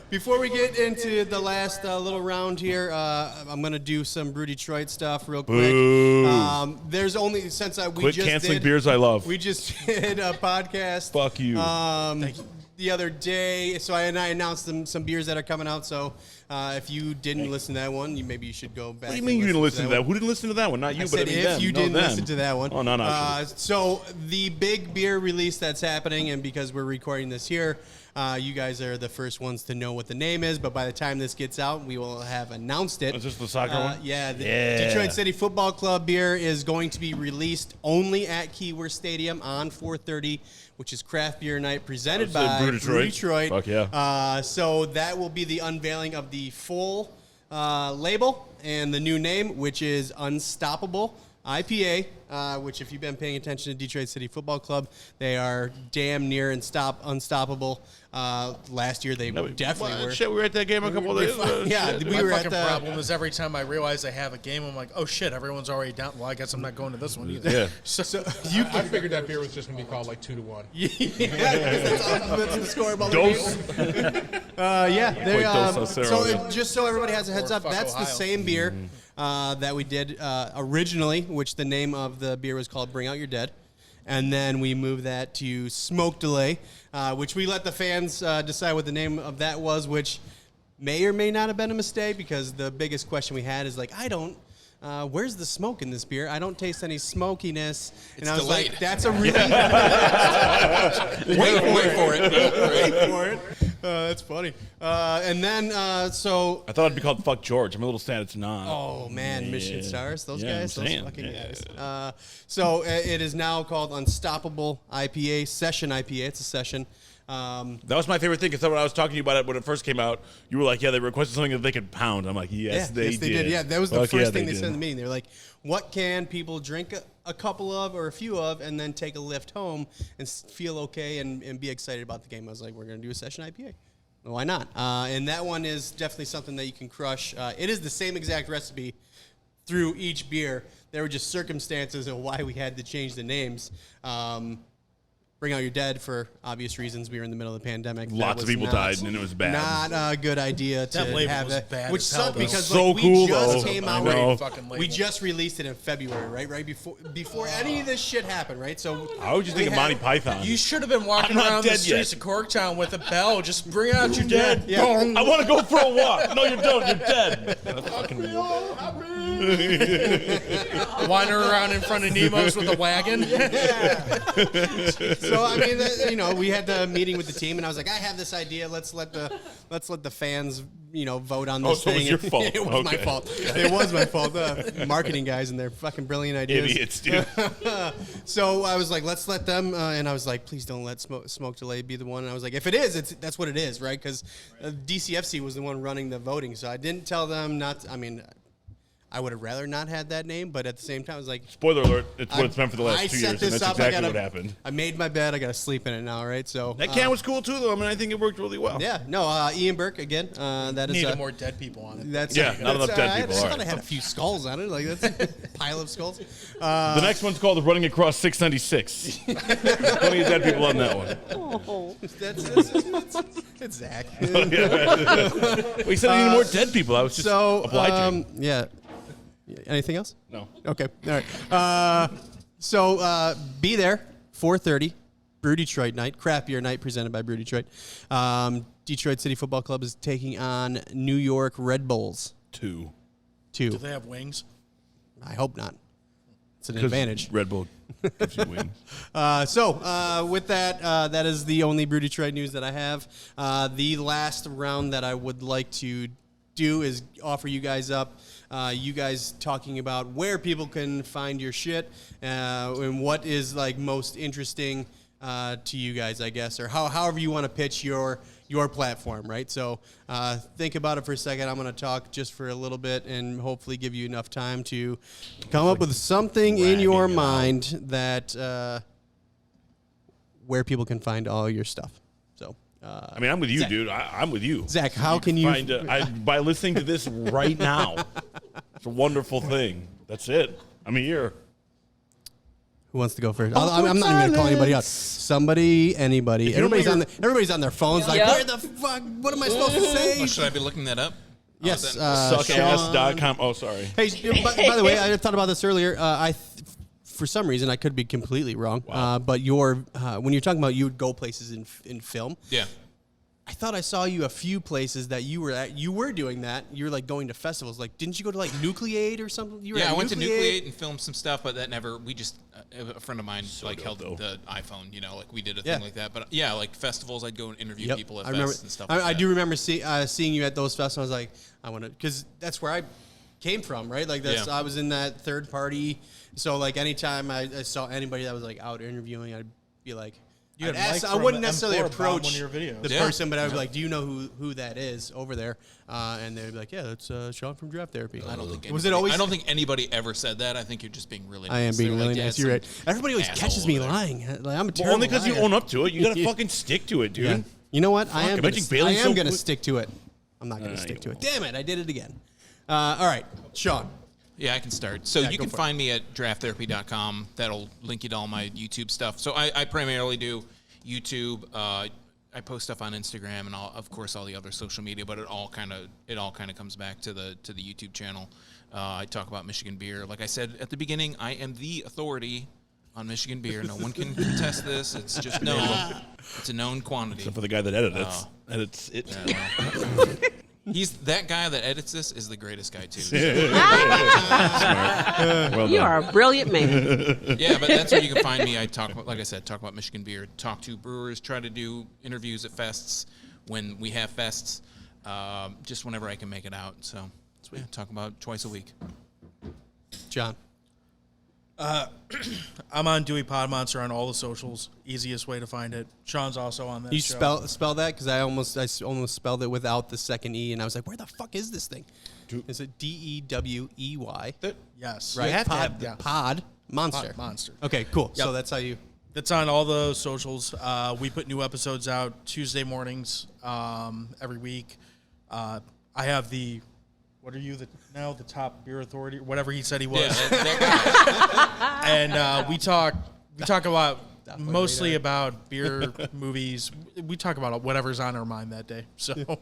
Before we get into the last little round here, I'm gonna do some Brew Detroit stuff real quick. Boo. There's only since we Quit just canceling did, beers I love. We just did a podcast. Fuck you. The other day, so I announced some beers that are coming out. So if you didn't listen to that one, maybe you should go back. What do you mean you didn't listen to that? one. Who didn't listen to that one? Not you, I but said I mean if them. you No, didn't them. listen to that one. Oh, no. So the big beer release that's happening, and because we're recording this here, you guys are the first ones to know what the name is. But by the time this gets out, we will have announced it. Is this the soccer one? Yeah, the Yeah. Detroit City Football Club beer is going to be released only at Keyworth Stadium on 4/30, which is Craft Beer Night presented by Brew Detroit. Detroit. Fuck yeah. So that will be the unveiling of the full label and the new name, which is Unstoppable IPA, which if you've been paying attention to Detroit City Football Club, they are damn near unstoppable. Last year they definitely were. Shit, we were at that game a couple of days ago. Yeah, Shit. we My were at fucking the problem is every time I realize I have a game, I'm like, oh shit, everyone's already down. Well, I guess I'm not going to this one either. Yeah. So I figured that beer was just going to be called like 2-1. that's the scoreboard. Dose. They, Dos so just so everybody has a heads up, fuck that's the Ohio. same beer that we did originally, which the name of the beer was called Bring Out Your Dead. And then we moved that to Smoke Delay, which we let the fans decide what the name of that was, which may or may not have been a mistake because the biggest question we had is like, where's the smoke in this beer? I don't taste any smokiness. And I was delayed. like, that's a really... Wait for it. Wait for it. That's funny. And then, so... I thought it'd be called Fuck George. I'm a little sad it's not. Oh, man, Mission Stars, those Yeah, guys, I'm those saying. fucking Yeah. guys. So it is now called Unstoppable IPA, Session IPA. It's a session. That was my favorite thing because when I was talking to you about it when it first came out, you were like, yeah, they requested something that they could pound. I'm like, yes, they did. Yeah, that was the Fuck first yeah, thing they did. said in the meeting. They were like, what can people drink a couple of or a few of and then take a lift home and feel okay and be excited about the game? I was like, we're going to do a Session IPA. Well, why not? And that one is definitely something that you can crush. It is the same exact recipe through each beer. There were just circumstances of why we had to change the names. Bring Out Your Dead for obvious reasons. We were in the middle of the pandemic. Lots of people died, and it was bad. Not a good idea to That label have was that. bad Which as hell, sucked though. because So like, we cool, just though. came I out. know. Fucking label. We just released it in February, right before any of this shit happened, right? So I was just thinking Monty Python. You should have been walking I'm not around the dead streets yet. of Corktown with a bell. Just bring out your dead. Yeah. I want to go for a walk. No, you don't. You're dead. Fucking Wandering around in front of Nemo's with a wagon. So I mean, we had the meeting with the team, and I was like, I have this idea. Let's let the fans, vote on this so it thing. was your fault. It was my Okay. fault. It was my fault. Marketing guys and their fucking brilliant ideas. idiots, dude. So I was like, let's let them, and I was like, please don't let Smoke Delay be the one. And I was like, if it is, that's what it is, right? Because DCFC was the one running the voting, so I didn't tell them not. I would have rather not had that name, but at the same time, I was like, Spoiler alert, it's what it's been for the last I 2 set years, and this that's up, exactly what happened. I made my bed. I got to sleep in it now, right? So That can was cool, too, though. I mean, I think it worked really well. yeah, no, Ian Burke again. That is Needed more dead people on it. That's Yeah, not enough dead I people, just all thought right. I had a few skulls on it. Like that's a pile of skulls. The next one's called Running Across 696. Plenty of dead people on that one. It's Zach. Well, he said he needed more dead people. I was just obliging. Yeah. Anything else? No. Okay. All right. So be there, 4:30, Brew Detroit night, craft beer night presented by Brew Detroit. Detroit City Football Club is taking on New York Red Bulls. 2. Do they have wings? I hope not. It's an advantage. Red Bull gives you wings. So with that, that is the only Brew Detroit news that I have. The last round that I would like to do is offer you guys up. You guys talking about where people can find your shit and what is like most interesting to you guys, I guess, or however you want to pitch your platform, right? So think about it for a second. I'm going to talk just for a little bit and hopefully give you enough time to come up with something in your mind that where people can find all your stuff. So. I mean, I'm with you, Zach. dude. I'm with you. Zach, how can you find by listening to this right now? It's a wonderful thing. That's it. I'm here. Who wants to go first? I'm not even going to call anybody out. Somebody, anybody. Everybody's on their phones like, where the fuck? What am I supposed to say? Oh, should I be looking that up? Yes. Suckass.com. Oh, sorry. Hey, by the way, I thought about this earlier. For some reason, I could be completely wrong. Wow. But when you're talking about you would go places in film. Yeah. I thought I saw you a few places that you were at. You were doing that. You were like going to festivals. Like, didn't you go to like Nucleate or something? I went to Nucleate and filmed some stuff, but that never. We just a friend of mine held the iPhone. Like we did a thing like that. But yeah, like festivals, I'd go and interview people at fests and stuff. I do remember seeing you at those festivals. I was like, I want to, because that's where I came from, right? Like I was in that third party. So like anytime I saw anybody that was like out interviewing, I'd be like. I wouldn't necessarily approach the person, but I would be like, "Do you know who that is over there?" And they'd be like, "Yeah, that's Sean from Draft Therapy." I don't think I don't think anybody ever said that. I think you're just being really nice. I am being really nice. You're right. Everybody always catches me lying. Like, I'm a terrible only because you liar. own up to it. You gotta fucking stick to it, dude. Yeah. You know what? I am going to quick. stick to it. I'm not going to stick to it. Damn it! I did it again. All right, Sean. Yeah, I can start. So you can find me at drafttherapy.com. That'll link you to all my YouTube stuff. So I primarily do YouTube. I post stuff on Instagram and of course all the other social media, but it all kind of comes back to the YouTube channel. I talk about Michigan beer. Like I said at the beginning, I am the authority on Michigan beer. No one can contest this. It's just known. It's a known quantity. Except for the guy that edits it. He's that guy that edits this is the greatest guy too. So. Well You are a brilliant man. Yeah, but that's where you can find me. I talk about Michigan beer, talk to brewers, try to do interviews at fests when we have fests, just whenever I can make it out. So talk about twice a week. John. I'm on Dewey Pod-Monster on all the socials. Easiest way to find it. Sean's also on that. You show. spell that because I almost spelled it without the second E, and I was like, where the fuck is this thing? Is it DEWEY? Yes. Right. You have to have Pod Monster. Monster. Okay, cool. Yep. So that's how you. That's on all the socials. We put new episodes out Tuesday mornings every week. I have the. What are you now? The top beer authority, whatever he said he was. Yeah, and we talk about mostly about beer, movies. We talk about whatever's on our mind that day. So,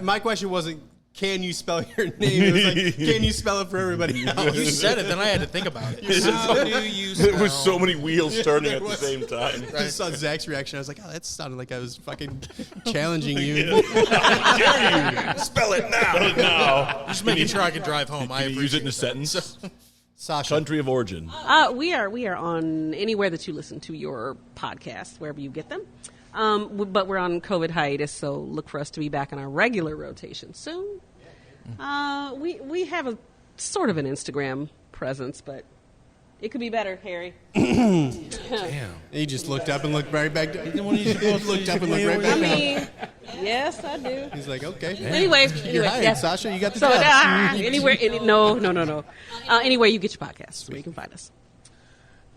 my question wasn't, can you spell your name? It was like, can you spell it for everybody else? you said it, then I had to think about it. How do you spell? There was so many wheels turning at the same time. I just saw Zach's reaction. I was like, oh, that sounded like I was fucking challenging you. How dare you? Spell it now. Just making sure I can drive home. I Can you use it in a sentence? Sasha. Country of origin. We are on anywhere that you listen to your podcast, wherever you get them. But we're on COVID hiatus, so look for us to be back on our regular rotation soon. We have a sort of an Instagram presence, but it could be better, Harry. Damn. He just looked up and looked right back. Looked up and looked right back I down. mean, yes, I do. He's like, okay. Anyway, You're hired, yes. Sasha. You got the So job. anywhere, no. Anywhere you get your podcasts, where you can find us.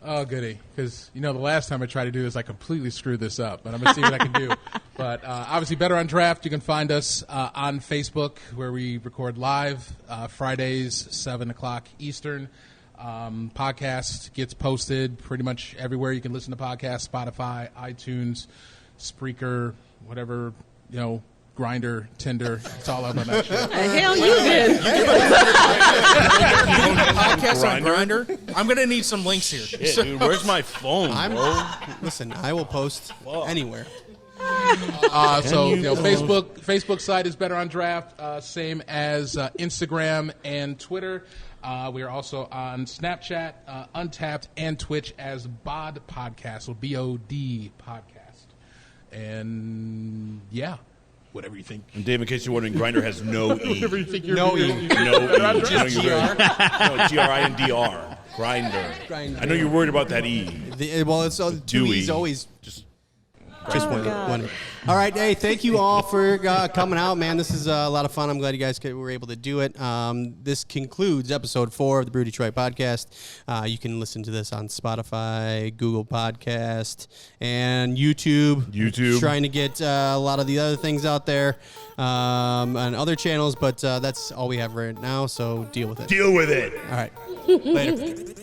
Oh, goody. Because, the last time I tried to do this, I completely screwed this up. But I'm going to see what I can do. But obviously, Better on Draft, you can find us on Facebook, where we record live Fridays, 7 o'clock Eastern. Podcast gets posted pretty much everywhere you can listen to podcasts, Spotify, iTunes, Spreaker, whatever, Grindr, Tinder. It's all up on that shit. Hell, you did. Podcast on Grindr. I'm going to need some links here. Shit, dude, where's my phone, bro? Listen, I will post anywhere. Facebook site is Better on Draft, same as Instagram and Twitter. We are also on Snapchat, Untapped, and Twitch as BOD Podcast, so BOD Podcast. And whatever you think. And Dave, in case you're wondering, Grindr has no E. Whatever you think you're No E. No E. Just GR. No, GRINDR. Grindr. I know you're worried about that E. Well, it's two Dewey. E's always. Just Just Oh, one. God. One. All right. Hey, thank you all for coming out, man. This is a lot of fun. I'm glad you guys were able to do it. This concludes episode 4 of the Brew Detroit podcast. You can listen to this on Spotify, Google Podcast, and YouTube. Trying to get a lot of the other things out there on other channels, but that's all we have right now, so deal with it. Deal with it. All right. Later.